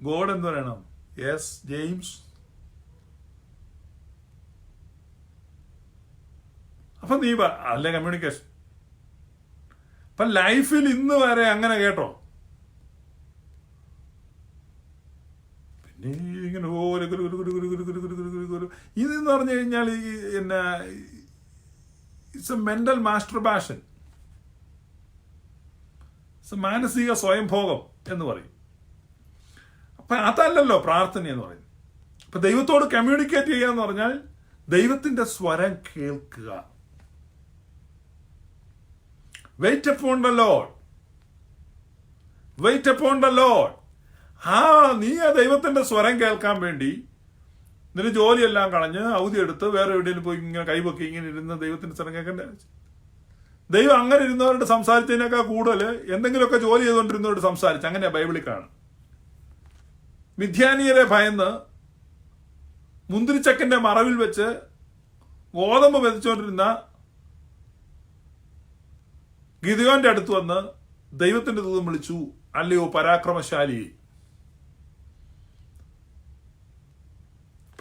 S1: ഗോഡ് എന്ത് പറയണം? Yes James. അപ്പൊ നീ അല്ലേ കമ്മ്യൂണിക്കേഷൻ. അപ്പൊ ലൈഫിൽ ഇന്ന് വരെ അങ്ങനെ കേട്ടോ? പിന്നെ ഇങ്ങനെ ഇതെന്ന് പറഞ്ഞു കഴിഞ്ഞാൽ ഇറ്റ്സ് എ മെന്റൽ മാസ്റ്റർബേഷൻ, മാനസിക സ്വയംഭോഗം എന്ന് പറയും. അപ്പൊ അതല്ലല്ലോ പ്രാർത്ഥന എന്ന് പറയുന്നത്. അപ്പൊ ദൈവത്തോട് കമ്മ്യൂണിക്കേറ്റ് ചെയ്യുക എന്ന് പറഞ്ഞാൽ ദൈവത്തിന്റെ സ്വരം കേൾക്കുക. Wait upon the lord, wait upon the lord. നീ ആ ദൈവത്തിന്റെ സ്വരം കേൾക്കാൻ വേണ്ടി നിന്റെ ജോലിയെല്ലാം കളഞ്ഞ് അവധി എടുത്ത് വേറെ എവിടെയെങ്കിലും പോയി ഇങ്ങനെ കൈപൊക്കി ഇങ്ങനെ ഇരുന്ന് ദൈവത്തിന്റെ സ്വരം കേൾക്കേണ്ട ആവശ്യം. ദൈവം അങ്ങനെ ഇരുന്നവരോട് സംസാരിച്ചതിനേക്കാൾ കൂടുതൽ എന്തെങ്കിലുമൊക്കെ ജോലി ചെയ്തുകൊണ്ടിരുന്നവരോട് സംസാരിച്ചു. അങ്ങനെയാ ബൈബിളിൽ കാണും. മിദ്യാനിയരെ ഭയന്ന് മുന്തിരിച്ചക്കിന്റെ മറവിൽ വെച്ച് ഗോതമ്പ് മെതിച്ചുകൊണ്ടിരുന്ന ഗിദെയോന്റെ അടുത്ത് വന്ന് ദൈവത്തിന്റെ ദൂതൻ വിളിച്ചു, അല്ലയോ പരാക്രമശാലി.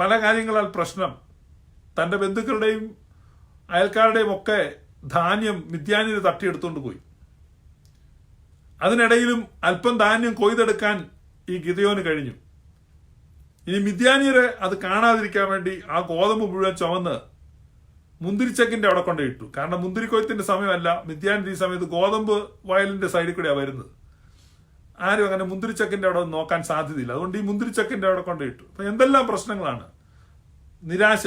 S1: പല കാര്യങ്ങളാൽ പ്രശ്നം. തന്റെ ബന്ധുക്കളുടെയും അയൽക്കാരുടെയും ഒക്കെ ധാന്യം മിദ്യാനിയർ തട്ടിയെടുത്തുകൊണ്ട് പോയി. അതിനിടയിലും അല്പം ധാന്യം കൊയ്തെടുക്കാൻ ഈ ഗിദെയോന് കഴിഞ്ഞു. ഇനി മിദ്യാനിയരെ അത് കാണാതിരിക്കാൻ വേണ്ടി ആ ഗോതമ്പ് മുഴുവൻ ചുമന്ന് മുന്തിരിച്ചക്കിന്റെ അവിടെ കൊണ്ടിട്ടു. കാരണം മുന്തിരിക്കൊയ്ത്തിന്റെ സമയമല്ല, മിദ്യാനിയർ ഈ സമയത്ത് ഗോതമ്പ് വയലിന്റെ സൈഡിൽ കൂടെയാണ് വരുന്നത്. ആരും അങ്ങനെ മുന്തിരിച്ചക്കിന്റെ അവിടെ നോക്കാൻ സാധ്യതയില്ല. അതുകൊണ്ട് ഈ മുന്തിരിച്ചക്കിന്റെ അവിടെ കൊണ്ടിട്ടു. അപ്പൊ എന്തെല്ലാം പ്രശ്നങ്ങളാണ്. നിരാശ,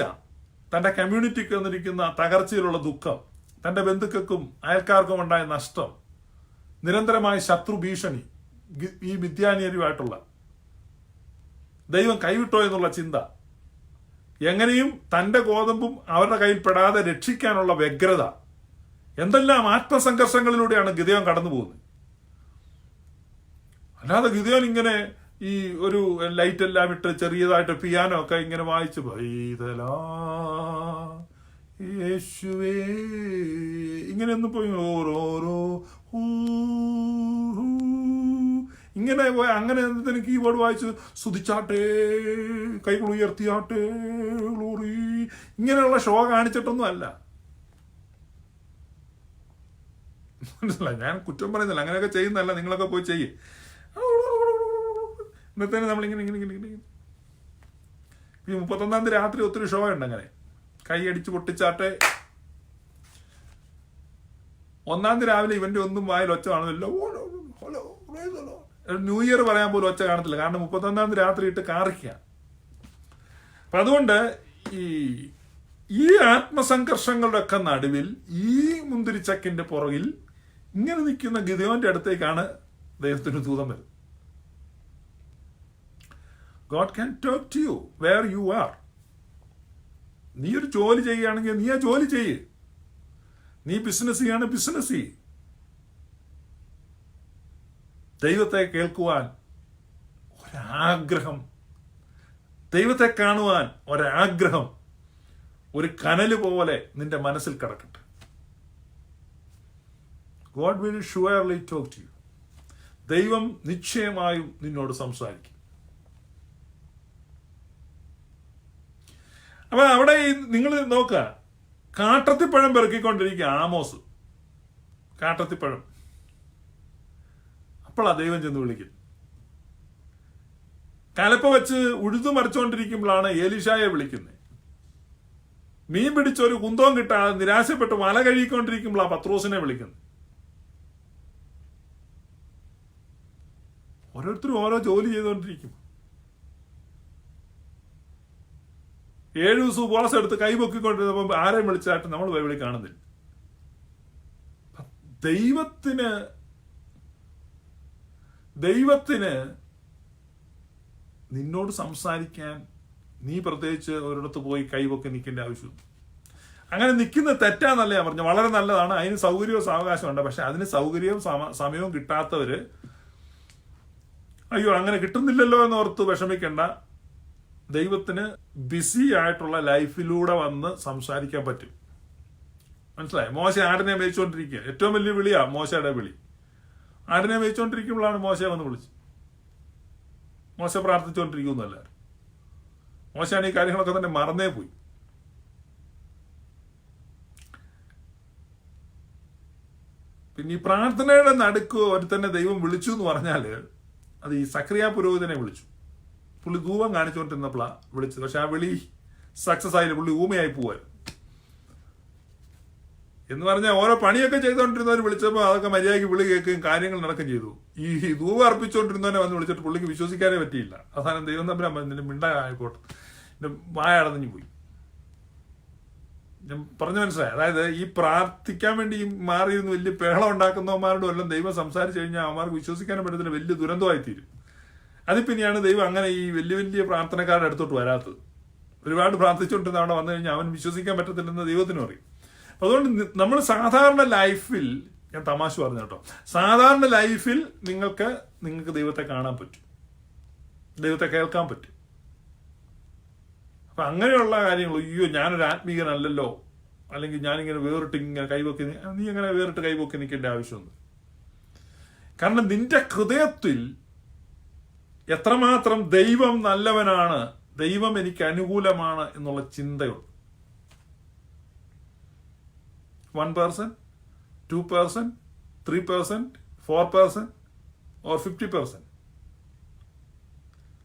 S1: തന്റെ കമ്മ്യൂണിറ്റിക്ക് വന്നിരിക്കുന്ന തകർച്ചയിലുള്ള ദുഃഖം, തന്റെ ബന്ധുക്കൾക്കും അയൽക്കാർക്കും ഉണ്ടായ നഷ്ടം, നിരന്തരമായ ശത്രു ഭീഷണി, ഈ മിദ്യാനിയരുമായിട്ടുള്ള ദൈവം കൈവിട്ടോ എന്നുള്ള ചിന്ത, എങ്ങനെയും തന്റെ ഗോതമ്പും അവരുടെ കയ്യിൽ പെടാതെ രക്ഷിക്കാനുള്ള വ്യഗ്രത, എന്തെല്ലാം ആത്മസംഘർഷങ്ങളിലൂടെയാണ് ഗിദെയോൻ കടന്നു പോകുന്നത്. അല്ലാതെ ഗിദെയോൻ ഇങ്ങനെ ഈ ഒരു ലൈറ്റ് എല്ലാം ഇട്ട് ചെറിയതായിട്ട് പിയാനോ ഒക്കെ ഇങ്ങനെ വായിച്ച് പൈതലാ യേശുവേ ഇങ്ങനെയൊന്നും പോയി ഓരോരോ ഇങ്ങനെ പോയി അങ്ങനെ എന്തിനു കീബോർഡ് വായിച്ച് സ്തുതിച്ചാട്ടെ, കൈകൾ ഉയർത്തിയാട്ടെ, ഗ്ലോറി, ഇങ്ങനെയുള്ള ഷോ കാണിച്ചിട്ടൊന്നും അല്ല. മനസ്സിലായി? ഞാൻ കുറ്റം പറയുന്നില്ല, അങ്ങനെയൊക്കെ ചെയ്യുന്നതല്ല. നിങ്ങളൊക്കെ പോയി ചെയ്യേ. ഇന്നത്തെ നമ്മളിങ്ങനെ ഇങ്ങനെ ഇങ്ങനെ ഇങ്ങനെ ഈ 31-ാം തീയതി രാത്രി ഒത്തിരി ഷോ ഉണ്ട്. അങ്ങനെ കൈ അടിച്ച് പൊട്ടിച്ചാട്ടെ. 1-ാം തീയതി രാവിലെ ഇവന്റെ ഒന്നും വായിൽ ഒച്ച കാണുന്നില്ല. ന്യൂ ഇയർ പറയാൻ പോലും ഒച്ച കാണത്തില്ല. കാരണം 31-ാം തീയതി രാത്രി ഇട്ട് കാറിക്കുക. അപ്പൊ അതുകൊണ്ട് ഈ ആത്മസംഘർഷങ്ങളുടെ ഒക്കെ നടുവിൽ ഈ മുന്തിരിച്ചക്കിന്റെ പുറകിൽ ഇങ്ങനെ നിൽക്കുന്ന ഗിദെയോന്റെ അടുത്തേക്കാണ് ദൈവത്തിന് ദൂതം വരുന്നത്. God can talk to you where you are. നീ ഒരു ജോലി ചെയ്യുകയാണെങ്കിൽ നീ ആ ജോലി ചെയ്യ്. നീ ബിസിനസ് ചെയ്യാണ് ബിസിനസ് ചെയ്യ്. ദൈവത്തെ കേൾക്കുവാൻ ഒരാഗ്രഹം, ദൈവത്തെ കാണുവാൻ ഒരാഗ്രഹം, ഒരു കനല് പോലെ നിന്റെ മനസ്സിൽ കിടക്കട്ടെ. God will surely talk to you. ദൈവം നിശ്ചയമായും നിന്നോട് സംസാരിക്കും. അപ്പൊ അവിടെ നിങ്ങൾ നോക്കുക, കാട്ടത്തിപ്പഴം പെറുക്കിക്കൊണ്ടിരിക്കുക ആമോസ്. കാട്ടത്തിപ്പഴം. അപ്പോഴാ ദൈവം ചെന്ന് വിളിക്കും. കലപ്പ വെച്ച് ഉഴുതു മറിച്ചുകൊണ്ടിരിക്കുമ്പോഴാണ് ഏലീഷായെ വിളിക്കുന്നത്. മീൻ പിടിച്ചൊരു കുന്തവും കിട്ടാതെ നിരാശപ്പെട്ട് വല കഴുകിക്കൊണ്ടിരിക്കുമ്പോഴാണ് പത്രോസിനെ വിളിക്കുന്നത്. ഓരോരുത്തരും ഓരോ ജോലി ചെയ്തുകൊണ്ടിരിക്കും. 7 ദിവസം ഉപവാസം എടുത്ത് കൈപൊക്കിക്കൊണ്ടിരുന്നപ്പോൾ ആരെയും വിളിച്ചായിട്ട് നമ്മൾ ബൈബിളിൽ കാണുന്നില്ല. ദൈവത്തിന് നിന്നോട് സംസാരിക്കാൻ നീ പ്രത്യേകിച്ച് ഒരിടത്ത് പോയി കൈപൊക്കി നിൽക്കേണ്ട ആവശ്യം. അങ്ങനെ നിൽക്കുന്നത് തെറ്റാന്നല്ല ഞാൻ പറഞ്ഞു, വളരെ നല്ലതാണ്. അതിന് സൗകര്യവും സാവകാശമുണ്ട്. പക്ഷെ അതിന് സൗകര്യവും സമയവും കിട്ടാത്തവര് അയ്യോ അങ്ങനെ കിട്ടുന്നില്ലല്ലോ എന്നോർത്ത് വിഷമിക്കേണ്ട. ദൈവത്തിന് ബിസി ആയിട്ടുള്ള ലൈഫിലൂടെ വന്ന് സംസാരിക്കാൻ പറ്റും. മനസ്സിലായി? മോശ ആടിനെ മേയിച്ചുകൊണ്ടിരിക്കുക. ഏറ്റവും വലിയ വിളിയാ മോശയുടെ വിളി. ആടിനെ മേയിച്ചുകൊണ്ടിരിക്കുമ്പോഴാണ് മോശയെ വന്ന് വിളിച്ചത്. മോശ പ്രാർത്ഥിച്ചുകൊണ്ടിരിക്കുന്നല്ല. മോശയാണ് ഈ കാര്യങ്ങളൊക്കെ തന്നെ മറന്നേ പോയി. പിന്നെ ഈ പ്രാർത്ഥനയുടെ നടുക്ക് ഒരുത്തന്നെ ദൈവം വിളിച്ചു എന്ന് പറഞ്ഞാൽ അത് ഈ സക്രിയ പുരോഹിതനെ വിളിച്ചു. പുള്ളി ധൂപം കാണിച്ചുകൊണ്ടിരുന്നപ്പോഴാണ് വിളിച്ചത്. പക്ഷെ ആ വിളി സക്സസ് ആയില്ല, പുള്ളി ഊമയായി പോവായിരുന്നു. എന്ന് പറഞ്ഞാൽ ഓരോ പണിയൊക്കെ ചെയ്തുകൊണ്ടിരുന്നവർ വിളിച്ചപ്പോൾ അതൊക്കെ മര്യാദയ്ക്ക് വിളി കേൾക്കുകയും കാര്യങ്ങൾ നടക്കുകയും ചെയ്തു. ഈ ധൂപം അർപ്പിച്ചുകൊണ്ടിരുന്നവനെ വന്ന് വിളിച്ചിട്ട് പുള്ളിക്ക് വിശ്വസിക്കാനേ പറ്റിയില്ല. അവസാനം ദൈവം തമ്പുരാൻ നിന്റെ മിണ്ടായിക്കോട്ടെ, എന്റെ വായ അടഞ്ഞു പോയി. ഞാൻ പറഞ്ഞു മനസ്സിലായി. അതായത് ഈ പ്രാർത്ഥിക്കാൻ വേണ്ടി മാറിയിരുന്ന് വലിയ പേഹളം ഉണ്ടാക്കുന്നവന്മാരോടും എല്ലാം ദൈവം സംസാരിച്ചു കഴിഞ്ഞാൽ അവന്മാർക്ക് വിശ്വസിക്കാനും പറ്റത്തില്ല, വലിയ ദുരന്തമായി തീരും. അതിൽ പിന്നെയാണ് ദൈവം അങ്ങനെ ഈ വലിയ വലിയ പ്രാർത്ഥനക്കാരുടെ അടുത്തോട്ട് വരാത്തത്. ഒരുപാട് പ്രാർത്ഥിച്ചുകൊണ്ടിരുന്ന അവിടെ വന്നു കഴിഞ്ഞാൽ അവൻ വിശ്വസിക്കാൻ പറ്റത്തില്ലെന്ന് ദൈവത്തിനും അറിയും. അതുകൊണ്ട് നമ്മൾ സാധാരണ ലൈഫിൽ, ഞാൻ തമാശ പറഞ്ഞു കേട്ടോ, സാധാരണ ലൈഫിൽ നിങ്ങൾക്ക് ദൈവത്തെ കാണാൻ പറ്റും, ദൈവത്തെ കേൾക്കാൻ പറ്റും. അപ്പൊ അങ്ങനെയുള്ള കാര്യങ്ങൾ, അയ്യോ ഞാനൊരു ആത്മീകനല്ലല്ലോ, അല്ലെങ്കിൽ ഞാനിങ്ങനെ വേറിട്ട് ഇങ്ങനെ കൈവക്കി, നീ അങ്ങനെ വേറിട്ട് കൈവക്കി നിൽക്കേണ്ട ആവശ്യമൊന്നും. കാരണം നിന്റെ ഹൃദയത്തിൽ എത്രമാത്രം ദൈവം നല്ലവനാണ്, ദൈവം എനിക്ക് അനുകൂലമാണ് എന്നുള്ള ചിന്തയുണ്ട്. 1%, 2%, 3%, 4% or 50%,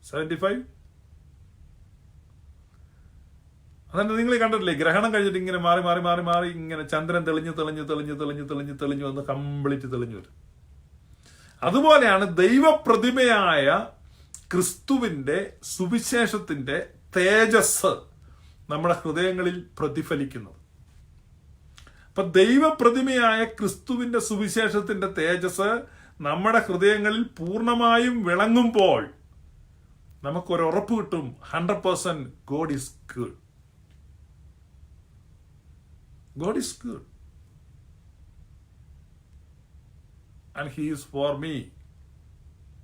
S1: 75%. അതന്നെ നിങ്ങൾ കണ്ടിട്ടില്ലേ, ഗ്രഹണം കഴിഞ്ഞിട്ട് ഇങ്ങനെ മാറി മാറി മാറി മാറി ഇങ്ങനെ ചന്ദ്രൻ തെളിഞ്ഞ് തെളിഞ്ഞ് തെളിഞ്ഞ് തെളിഞ്ഞ് തെളിഞ്ഞ് തെളിഞ്ഞ് വന്ന് കംപ്ലീറ്റ് തെളിഞ്ഞു വരും. അതുപോലെയാണ് ദൈവപ്രതിമയായ ക്രിസ്തുവിന്റെ സുവിശേഷത്തിന്റെ തേജസ് നമ്മുടെ ഹൃദയങ്ങളിൽ പ്രതിഫലിക്കുന്നത്. അപ്പൊ ദൈവപ്രതിമയായ ക്രിസ്തുവിന്റെ സുവിശേഷത്തിന്റെ തേജസ് നമ്മുടെ ഹൃദയങ്ങളിൽ പൂർണ്ണമായും വിളങ്ങുമ്പോൾ നമുക്കൊരു ഉറപ്പ് കിട്ടും, 100% God is good. God is good. And He is for me.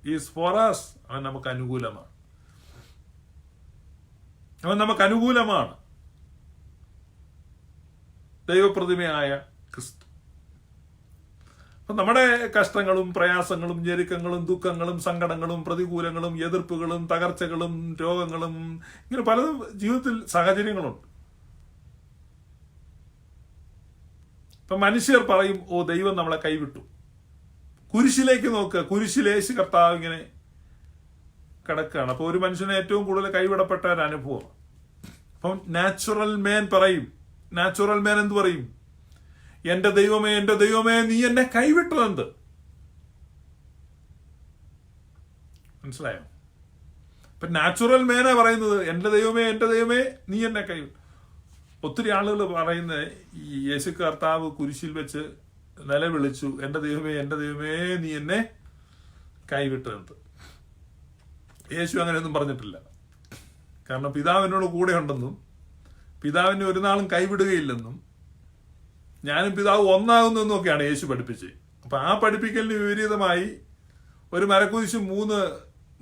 S1: He is for us. അവൻ നമുക്ക് അനുകൂലമാണ്. ദൈവപ്രതിമയായ ക്രിസ്തു. അപ്പൊ നമ്മുടെ കഷ്ടങ്ങളും പ്രയാസങ്ങളും ഞെരുക്കങ്ങളും ദുഃഖങ്ങളും സങ്കടങ്ങളും പ്രതികൂലങ്ങളും എതിർപ്പുകളും തകർച്ചകളും രോഗങ്ങളും ഇങ്ങനെ പലതും ജീവിതത്തിൽ സാഹചര്യങ്ങളുണ്ട്. ഇപ്പൊ മനുഷ്യർ പറയും, ഓ ദൈവം നമ്മളെ കൈവിട്ടു. കുരിശിലേക്ക് നോക്കുക, കുരിശിൽ യേശു കർത്താവ് ഇങ്ങനെ കിടക്കുകയാണ്. അപ്പൊ ഒരു മനുഷ്യനെ ഏറ്റവും കൂടുതൽ കൈവിടപ്പെട്ട ഒരു അനുഭവം. അപ്പം നാച്ചുറൽ മേൻ എന്ത് പറയും? എന്റെ ദൈവമേ നീ എന്നെ കൈവിട്ടതെന്ത്? മനസ്സിലായോ? ഇപ്പൊ നാച്ചുറൽ മേനാ പറയുന്നത്, എന്റെ ദൈവമേ നീ എന്നെ കൈവിട്ടു. ഒത്തിരി ആളുകൾ പറയുന്നത് ഈ യേശു കർത്താവ് കുരിശിൽ വെച്ച് നിലവിളിച്ചു, എന്റെ ദൈവമേ നീ എന്നെ കൈവിട്ടതെന്ത്. യേശു അങ്ങനെയൊന്നും പറഞ്ഞിട്ടില്ല. കാരണം പിതാവിനോട് കൂടെ ഉണ്ടെന്നും പിതാവിനെ ഒരു നാളും കൈവിടുകയില്ലെന്നും ഞാനും പിതാവ് ഒന്നാകുന്നെന്നും ഒക്കെയാണ് യേശു പഠിപ്പിച്ചത്. അപ്പൊ ആ പഠിപ്പിക്കലിന് വിപരീതമായി ഒരു മരക്കുരിശും 3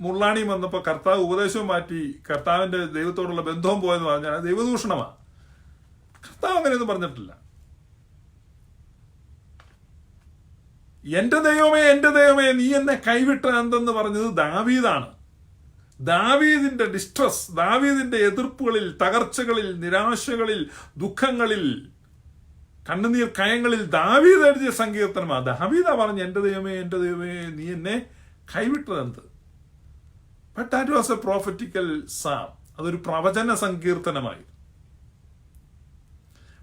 S1: മുള്ളാണിയും വന്നപ്പോ കർത്താവ് ഉപദേശവും മാറ്റി കർത്താവിന്റെ ദൈവത്തോടുള്ള ബന്ധവും പോയെന്ന് പറഞ്ഞാൽ ദൈവദൂഷണമാണ്. കർത്താവ് അങ്ങനെയൊന്നും പറഞ്ഞിട്ടില്ല. എന്റെ ദൈവമേ നീ എന്നെ കൈവിട്ട എന്തെന്ന് പറഞ്ഞത് ദാവീദാണ്. ദാവീദിന്റെ ഡിസ്ട്രസ്, ദാവീദിന്റെ എതിർപ്പുകളിൽ, തകർച്ചകളിൽ, നിരാശകളിൽ, ദുഃഖങ്ങളിൽ, കണ്ണുനീർ കയങ്ങളിൽ ദാവീദ് എഴുതിയ സങ്കീർത്തനമാണ്. ദാവീദാ പറഞ്ഞ എന്റെ ദൈവമേ നീ എന്നെ കൈവിട്ടതെന്ത്. But that was a prophetical psalm. അതൊരു പ്രവചന സങ്കീർത്തനമായി.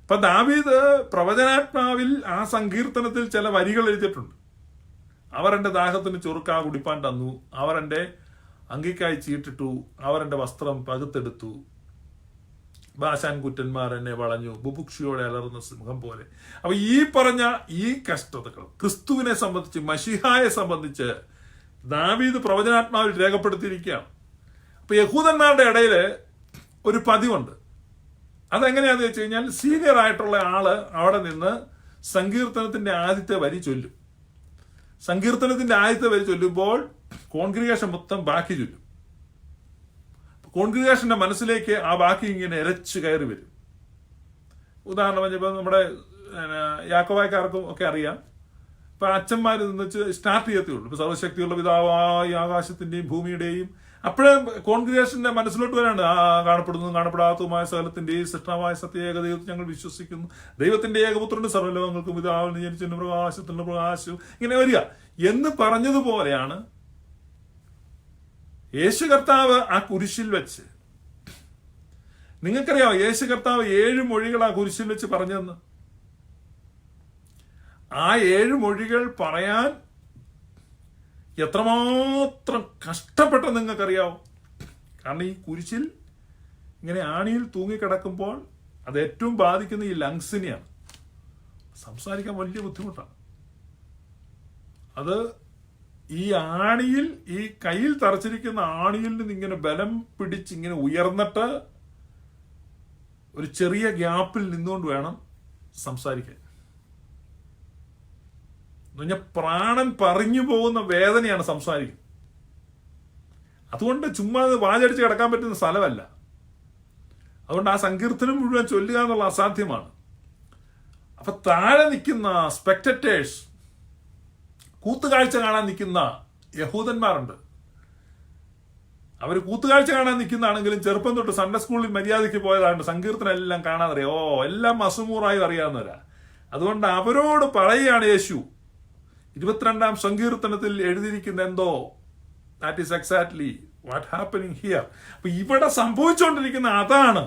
S1: അപ്പൊ ദാവീദ് പ്രവചനാത്മാവിൽ ആ സങ്കീർത്തനത്തിൽ ചില വരികൾ എഴുതിയിട്ടുണ്ട്. അവർ എന്റെ ദാഹത്തിന് ചൊറുക്കാ കുടിപ്പാൻ തന്നു, അവർ എന്റെ അങ്കിക്കായി ചീട്ടിട്ടു, അവർ എന്റെ വസ്ത്രം പകുത്തെടുത്തു, ബാശാൻ കുറ്റന്മാർ എന്നെ വളഞ്ഞു, ബുഭുക്ഷിയോടെ അലറുന്ന സിംഹം പോലെ. അപ്പൊ ഈ പറഞ്ഞ ഈ കഷ്ടതകൾ ക്രിസ്തുവിനെ സംബന്ധിച്ച്, മശിഹായെ സംബന്ധിച്ച് ദാവീദ് പ്രവചനാത്മാവിൽ രേഖപ്പെടുത്തിയിരിക്കുകയാണ്. അപ്പൊ യഹൂദന്മാരുടെ ഇടയിൽ ഒരു പതിവുണ്ട്. അതെങ്ങനെയാന്ന് വെച്ച് കഴിഞ്ഞാൽ, സീനിയർ ആയിട്ടുള്ള ആള് അവിടെ നിന്ന് സങ്കീർത്തനത്തിന്റെ ആദ്യത്തെ വരി ചൊല്ലും. സങ്കീർത്തനത്തിന്റെ ആദ്യത്തെ വരി ചൊല്ലുമ്പോൾ കോൺഗ്രിഗേഷൻ മൊത്തം ബാക്കി ചൊല്ലും. കോൺഗ്രിഗേഷന്റെ മനസ്സിലേക്ക് ആ ബാക്കി ഇങ്ങനെ ഇരച്ചു കയറി വരും. ഉദാഹരണം പറഞ്ഞപ്പോൾ നമ്മുടെ യാക്കോബായക്കാർക്കും ഒക്കെ അറിയാം. ഇപ്പൊ അച്ഛന്മാർ നിന്ന് സ്റ്റാർട്ട് ചെയ്യത്തുള്ളൂ. ഇപ്പൊ സർവശക്തിയുള്ള പിതാവായി ആകാശത്തിന്റെയും ഭൂമിയുടെയും അപ്പോഴേ കോൺഗ്രിഗേഷന്റെ മനസ്സിലോട്ട് വരാണ് കാണപ്പെടുന്നതും കാണപ്പെടാത്തതുമായ സകലത്തിന്റെയും സൃഷ്ടാവായ സത്യേക ദൈവത്തിൽ ഞങ്ങൾ വിശ്വസിക്കുന്നു. ദൈവത്തിന്റെ ഏകപുത്രന്റെ സർവ്വലോകങ്ങൾക്കും പിതാവിന് ജനിച്ചതിന്റെ പ്രകാശത്തിന്റെ പ്രകാശവും ഇങ്ങനെ വരിക എന്ന് പറഞ്ഞതുപോലെയാണ് യേശു കർത്താവ് ആ കുരിശിൽ വെച്ച്. നിങ്ങൾക്കറിയാം യേശു കർത്താവ് 7 മൊഴികൾ ആ കുരിശിൽ വെച്ച് പറഞ്ഞതെന്ന്. ആ 7 മൊഴികൾ പറയാൻ എത്രമാത്രം കഷ്ടപ്പെട്ടെന്ന് നിങ്ങൾക്കറിയാവും. കാരണം ഈ കുരിശിൽ ഇങ്ങനെ ആണിയിൽ തൂങ്ങിക്കിടക്കുമ്പോൾ അത് ഏറ്റവും ബാധിക്കുന്ന ഈ ലങ്സിനെയാണ്. സംസാരിക്കാൻ വലിയ ബുദ്ധിമുട്ടാണ്. അത് ഈ ആണിയിൽ, ഈ കയ്യിൽ തറച്ചിരിക്കുന്ന ആണിയിൽ നിന്ന് ഇങ്ങനെ ബലം പിടിച്ചിങ്ങനെ ഉയർന്നിട്ട് ഒരു ചെറിയ ഗ്യാപ്പിൽ നിന്നുകൊണ്ട് വേണം സംസാരിക്കാൻ. പ്രാണൻ പറഞ്ഞു പോകുന്ന വേദനയാണ് സംസാരിക്കുന്നത്. അതുകൊണ്ട് ചുമ്മാ വാചടിച്ച് കിടക്കാൻ പറ്റുന്ന സ്ഥലമല്ല. അതുകൊണ്ട് ആ സങ്കീർത്തനം മുഴുവൻ ചൊല്ലുക എന്നുള്ള അസാധ്യമാണ്. അപ്പൊ താഴെ നിൽക്കുന്ന സ്പെക്ടറ്റേഴ്സ്, കൂത്തുകാഴ്ച കാണാൻ നിൽക്കുന്ന യഹൂദന്മാരുണ്ട്. അവർ കൂത്തുകാഴ്ച കാണാൻ നിൽക്കുന്നതാണെങ്കിലും ചെറുപ്പം തൊട്ട് സൺഡേ സ്കൂളിൽ മര്യാദയ്ക്ക് പോയതാണ്. സങ്കീർത്തനം എല്ലാം കാണാതറിയാം. എല്ലാം മസുമൂറായി അറിയാവുന്നവരാ. അതുകൊണ്ട് അവരോട് പറയുകയാണ് യേശു 22-ാം സങ്കീർത്തനത്തിൽ എഴുതിയിരിക്കുന്ന എന്തോ, that is exactly what happening here. അപ്പൊ ഇവിടെ സംഭവിച്ചുകൊണ്ടിരിക്കുന്ന അതാണ്.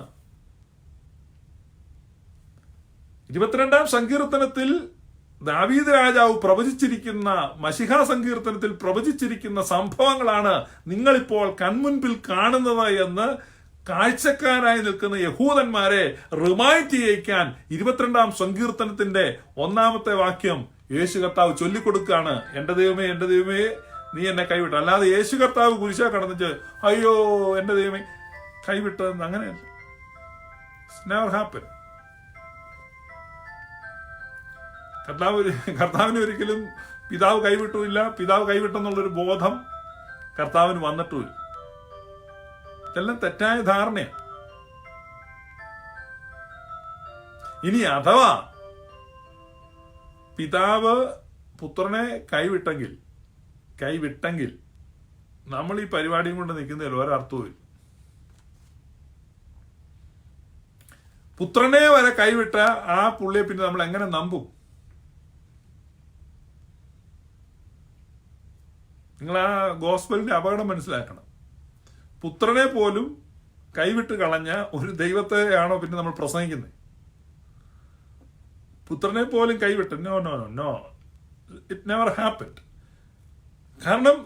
S1: 22-ാം സങ്കീർത്തനത്തിൽ ദാവീദ് രാജാവ് പ്രവചിച്ചിരിക്കുന്ന, മശിഹാ സങ്കീർത്തനത്തിൽ പ്രവചിച്ചിരിക്കുന്ന സംഭവങ്ങളാണ് നിങ്ങളിപ്പോൾ കൺമുൻപിൽ കാണുന്നത് എന്ന് കാഴ്ചക്കാരായി നിൽക്കുന്ന യഹൂദന്മാരെ റിമൈൻഡ് ചെയ്യിക്കാൻ 22-ാം സങ്കീർത്തനത്തിന്റെ 1-ാമത്തെ വാക്യം യേശു കർത്താവ് ചൊല്ലിക്കൊടുക്കുകയാണ്. എന്റെ ദൈവമേ, എന്റെ ദൈവമേ, നീ എന്നെ കൈവിട്ടു. അല്ലാതെ യേശു കർത്താവ് കുരിശാ കടന്നിട്ട് അയ്യോ എന്റെ ദൈവമേ കൈവിട്ടതെന്ന് അങ്ങനെയല്ല. Never happen. കർത്താവിന് ഒരിക്കലും പിതാവ് കൈവിട്ടുമില്ല, പിതാവ് കൈവിട്ടെന്നുള്ളൊരു ബോധം കർത്താവിന് വന്നിട്ടുമില്ല. ഇതെല്ലാം തെറ്റായ ധാരണയാണ്. ഇനി അഥവാ പിതാവ് പുത്രനെ കൈവിട്ടെങ്കിൽ നമ്മൾ ഈ പരിപാടിയും കൊണ്ട് നിൽക്കുന്നതിൽ ഒരർത്ഥവും. പുത്രനെ വരെ കൈവിട്ട ആ പുള്ളിയെ പിന്നെ നമ്മൾ എങ്ങനെ നമ്പും? നിങ്ങൾ ആ ഗോസ്പലിന്റെ അപകടം മനസ്സിലാക്കണം. പുത്രനെ പോലും കൈവിട്ട് കളഞ്ഞ ഒരു ദൈവത്തെയാണോ പിന്നെ നമ്മൾ പ്രസംഗിക്കുന്നത്? പുത്രനെ പോലും കൈവിട്ട് നോ, ഇറ്റ് നെവർ ഹാപ്പൻഡ്. കാരണം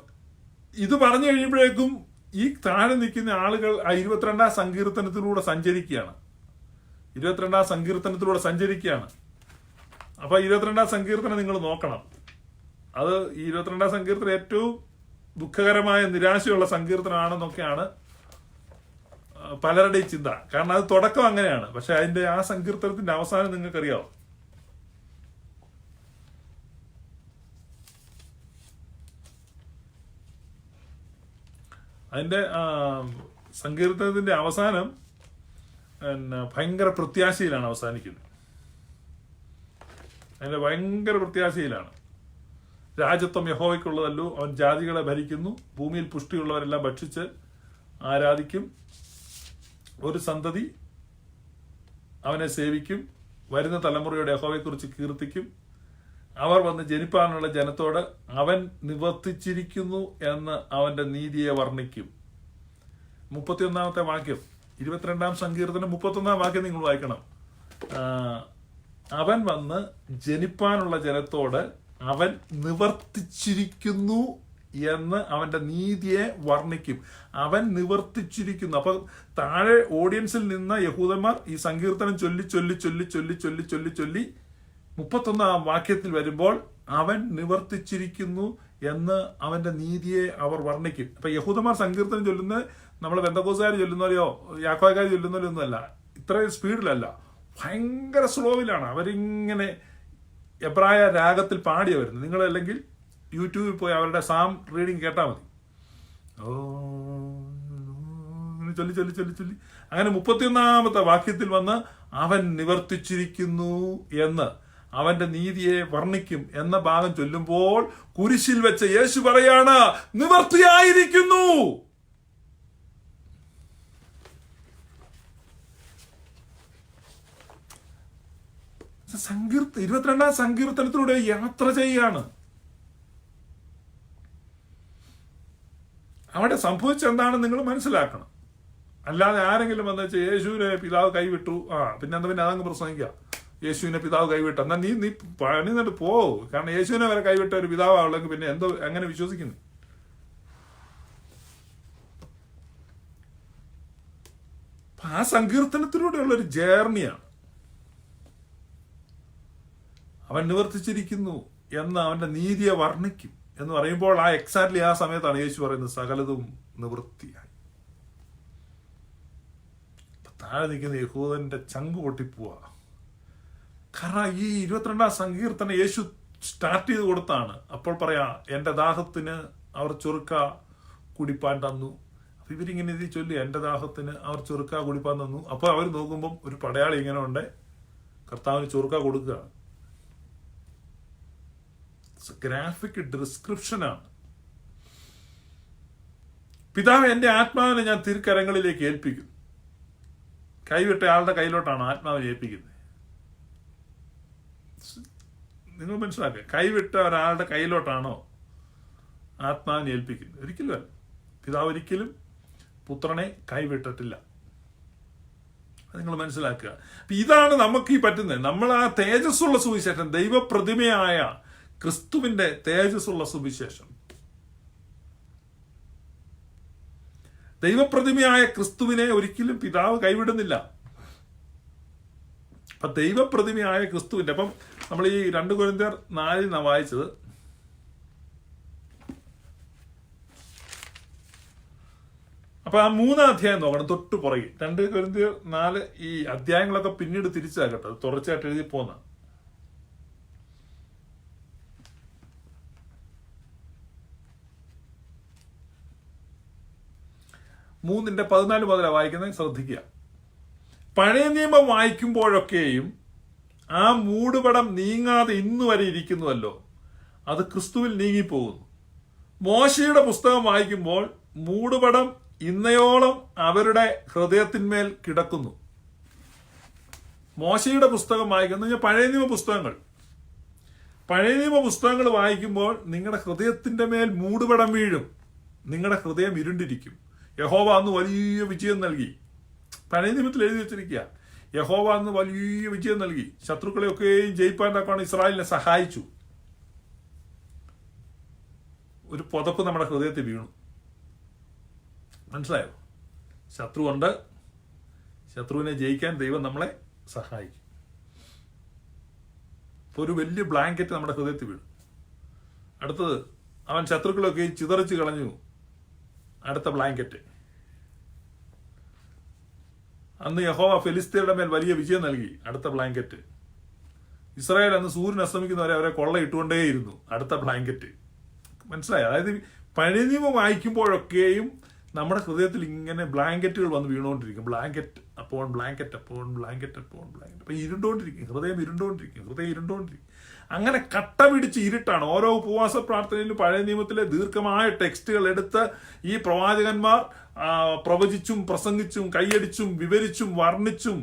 S1: ഇത് പറഞ്ഞു കഴിയുമ്പോഴേക്കും ഈ താഴെ നിൽക്കുന്ന ആളുകൾ ആ 22-ാം സങ്കീർത്തനത്തിലൂടെ സഞ്ചരിക്കുകയാണ്. 22-ാം സങ്കീർത്തനത്തിലൂടെ സഞ്ചരിക്കുകയാണ്. അപ്പൊ 22-ാം സങ്കീർത്തനം നിങ്ങൾ നോക്കണം. അത് 22-ാം സങ്കീർത്തനം ഏറ്റവും ദുഃഖകരമായ നിരാശയുള്ള സങ്കീർത്തനമാണെന്നൊക്കെയാണ് പലരുടെയും ചിന്ത. കാരണം അത് തുടക്കം അങ്ങനെയാണ്. പക്ഷെ അതിന്റെ ആ സങ്കീർത്തനത്തിന്റെ അവസാനം നിങ്ങൾക്കറിയാവും. അതിന്റെ സങ്കീർത്തനത്തിന്റെ അവസാനം ഭയങ്കര പ്രത്യാശയിലാണ് അവസാനിക്കുന്നത്. അതിന്റെ ഭയങ്കര പ്രത്യാശയിലാണ്. രാജ്യത്വം യഹോവയ്ക്കുള്ളതല്ലോ, അവൻ ജാതികളെ ഭരിക്കുന്നു, ഭൂമിയിൽ പുഷ്ടിയുള്ളവരെല്ലാം ഭക്ഷിച്ച് ആരാധിക്കും, ഒരു സന്തതി അവനെ സേവിക്കും, വരുന്ന തലമുറയുടെ യഹോവയെക്കുറിച്ച് കീർത്തിക്കും, അവർ വന്ന് ജനിപ്പാനുള്ള ജനത്തോട് അവൻ നിവർത്തിച്ചിരിക്കുന്നു എന്ന് അവന്റെ നീതിയെ വർണ്ണിക്കും. 31-ാമത്തെ വാക്യം, 22-ാം സങ്കീർത്തനം 31-ാം വാക്യം നിങ്ങൾ വായിക്കണം. അവൻ വന്ന് ജനിപ്പാനുള്ള ജനത്തോട് അവൻ നിവർത്തിച്ചിരിക്കുന്നു എന്ന് അവന്റെ നീതിയെ വർണ്ണിക്കും. അവൻ നിവർത്തിച്ചിരിക്കുന്നു. അപ്പൊ താഴെ ഓഡിയൻസിൽ നിന്ന യഹൂദന്മാർ ഈ സങ്കീർത്തനം ചൊല്ലി 31-ാം വാക്യത്തിൽ വരുമ്പോൾ അവൻ നിവർത്തിച്ചിരിക്കുന്നു എന്ന് അവന്റെ നീതിയെ അവർ വർണ്ണിക്കും. അപ്പൊ യഹൂദന്മാർ സങ്കീർത്തനം ചൊല്ലുന്നത് നമ്മൾ ബെന്തക്കോസുകാർ ചൊല്ലുന്നവരെയോ യാക്കോബക്കാർ ചൊല്ലുന്നവരോ ഒന്നുമല്ല. ഇത്രയും സ്പീഡിലല്ല, ഭയങ്കര സ്ലോവിലാണ് അവരിങ്ങനെ എബ്രായ രാഗത്തിൽ പാടിയ വരുന്നത്. നിങ്ങൾ അല്ലെങ്കിൽ യൂട്യൂബിൽ പോയി അവരുടെ സാം റീഡിങ് കേട്ടാൽ മതി. ചൊല്ലി അങ്ങനെ 31-ാമത്തെ വാക്യത്തിൽ വന്ന് അവൻ നിവർത്തിച്ചിരിക്കുന്നു എന്ന് അവന്റെ നീതിയെ വർണ്ണിക്കും എന്ന ഭാഗം ചൊല്ലുമ്പോൾ കുരിശിൽ വെച്ച് യേശു പറയാണ്, നിവർത്തിയായിരിക്കുന്നു. സങ്കീർത്തനം 22-ാം സങ്കീർത്തനത്തിലൂടെ യാത്ര ചെയ്യാണ്. അവിടെ സംഭവിച്ചെന്താണെന്ന് നിങ്ങൾ മനസ്സിലാക്കണം. അല്ലാതെ ആരെങ്കിലും വന്നു വെച്ചാൽ യേശുവിനെ പിതാവ് കൈവിട്ടു, പിന്നെ അതങ്ങ് പ്രസംഗിക്കുക, യേശുവിനെ പിതാവ് കൈവിട്ടു, എന്നാ നീ പണിന്നിട്ട് പോ. കാരണം യേശുവിനെ വരെ കൈവിട്ട ഒരു പിതാവുള്ളെങ്കിൽ പിന്നെ എന്തോ എങ്ങനെ വിശ്വസിക്കുന്നു? ആ സങ്കീർത്തനത്തിലൂടെയുള്ള ഒരു ജേർണിയാണ്. അവൻ നിവർത്തിച്ചിരിക്കുന്നു എന്ന് അവന്റെ നീതിയെ വർണ്ണിക്കും എന്ന് പറയുമ്പോൾ എക്സാക്ട്ലി ആ സമയത്താണ് യേശു പറയുന്നത്, സകലതും നിവൃത്തിയായി. താഴെ നിൽക്കുന്ന യഹൂദന്റെ ചങ്ക് പൊട്ടിപ്പോവാ. കാരണം ഈ 22-ാം സങ്കീർത്തനം യേശു സ്റ്റാർട്ട് ചെയ്ത് കൊടുത്താണ്. അപ്പോൾ പറയാ, എന്റെ ദാഹത്തിന് അവർ ചൊറുക്ക കുടിപ്പാൻ തന്നു. അപ്പൊ ഇവരിങ്ങനെ ഇത് ചൊല്ലി, എന്റെ ദാഹത്തിന് അവർ ചൊറുക്ക കുടിപ്പാൻ തന്നു. അപ്പൊ അവർ നോക്കുമ്പം ഒരു പടയാളി ഇങ്ങനെ ഉണ്ട്, കർത്താവിന് ചൊറുക്ക കൊടുക്കുക. ഗ്രാഫിക് ഡിസ്ക്രിപ്ഷനാണ്. പിതാവ് എന്റെ ആത്മാവിനെ ഞാൻ തിരുക്കരങ്ങളിലേക്ക് ഏൽപ്പിക്കും. കൈവിട്ട ആളുടെ കയ്യിലോട്ടാണ് ആത്മാവിനെ ഏൽപ്പിക്കുന്നത്. നിങ്ങൾ മനസ്സിലാക്കുക, കൈവിട്ട ഒരാളുടെ കയ്യിലോട്ടാണോ ആത്മാവിനെ ഏൽപ്പിക്കുന്നത്? ഒരിക്കലും അല്ല. പിതാവ് ഒരിക്കലും പുത്രനെ കൈവിട്ടിട്ടില്ല. നിങ്ങൾ മനസ്സിലാക്കുക. ഇതാണ് നമുക്ക് ഈ പറ്റുന്നത്. നമ്മൾ ആ തേജസ്സുള്ള സുവിശേഷം, ദൈവപ്രതിമയായ ക്രിസ്തുവിന്റെ തേജസ്സുള്ള സുവിശേഷം, ദൈവപ്രതിമയായ ക്രിസ്തുവിനെ ഒരിക്കലും പിതാവ് കൈവിടുന്നില്ല. അപ്പൊ ദൈവപ്രതിമയായ ക്രിസ്തുവിന്റെ, അപ്പം നമ്മൾ ഈ 2 കൊരിന്ത്യർ 4 വായിച്ചത്, അപ്പൊ ആ 3-ാം അധ്യായം നോക്കണം, തൊട്ട് പുറകെ 2 കൊരിന്ത്യർ 4. ഈ അധ്യായങ്ങളൊക്കെ പിന്നീട് തിരിച്ചാകട്ടെ, തുടർച്ചയായിട്ട് എഴുതി പോന്ന. 3:14 മുതലാണ് വായിക്കുന്നത്, ശ്രദ്ധിക്കുക. പഴയ നിയമം വായിക്കുമ്പോഴൊക്കെയും ആ മൂടുപടം നീങ്ങാതെ ഇന്നു വരെ ഇരിക്കുന്നുവല്ലോ, അത് ക്രിസ്തുവിൽ നീങ്ങിപ്പോകുന്നു. മോശയുടെ പുസ്തകം വായിക്കുമ്പോൾ മൂടുപടം ഇന്നയോളം അവരുടെ ഹൃദയത്തിന്മേൽ കിടക്കുന്നു. മോശയുടെ പുസ്തകം വായിക്കുന്ന പഴയ നിയമ പുസ്തകങ്ങൾ വായിക്കുമ്പോൾ നിങ്ങളുടെ ഹൃദയത്തിന്റെ മേൽ മൂടുപടം വീഴും. നിങ്ങളുടെ ഹൃദയം ഇരുണ്ടിരിക്കും. യഹോവ അന്ന് വലിയ വിജയം നൽകി. പഴയ നിയമത്തിൽ എഴുതി വെച്ചിരിക്കുക, യഹോവ അന്ന് വലിയ വിജയം നൽകി, ശത്രുക്കളെയൊക്കെയും ജയിപ്പാൻ ഇസ്രായേലിനെ സഹായിച്ചു. ഒരു പുതപ്പ് നമ്മുടെ ഹൃദയത്തിൽ വീണു. മനസ്സിലായോ? ശത്രുവുണ്ട്, ശത്രുവിനെ ജയിക്കാൻ ദൈവം നമ്മളെ സഹായിക്കും. ഇപ്പൊ ഒരു വലിയ ബ്ലാങ്കറ്റ് നമ്മുടെ ഹൃദയത്തിൽ വീണു. അടുത്തത്, അവൻ ശത്രുക്കളൊക്കെ ചിതറിച്ച് കളഞ്ഞു. അടുത്ത ബ്ലാങ്കറ്റ്. അന്ന് യഹോവ ഫെലിസ്തീനയുടെ മേൽ വലിയ വിജയം നൽകി. അടുത്ത ബ്ലാങ്കറ്റ്. ഇസ്രായേൽ അന്ന് സൂര്യൻ അസ്തമിക്കുന്നവരെ അവരെ കൊള്ളയിട്ടുകൊണ്ടേയിരുന്നു. അടുത്ത ബ്ലാങ്കറ്റ്. മനസ്സിലായി? അതായത് പഴയ നിയമം വായിക്കുമ്പോഴൊക്കെയും നമ്മുടെ ഹൃദയത്തിൽ ഇങ്ങനെ ബ്ലാങ്കറ്റുകൾ വന്ന് വീണുകൊണ്ടിരിക്കും. Blanket upon blanket upon blanket upon blanket. അപ്പൊ ഇരുണ്ടോണ്ടിരിക്കും, ഹൃദയം ഇരുണ്ടോണ്ടിരിക്കും. അങ്ങനെ കട്ട പിടിച്ച് ഇരുട്ടാണ്. ഓരോ ഉപവാസ പ്രാർത്ഥനയിലും പഴയ നിയമത്തിലെ ദീർഘമായ ടെക്സ്റ്റുകൾ എടുത്ത് ഈ പ്രവാചകന്മാർ പ്രവചിച്ചും പ്രസംഗിച്ചും കൈയടിച്ചും വിവരിച്ചും വർണ്ണിച്ചും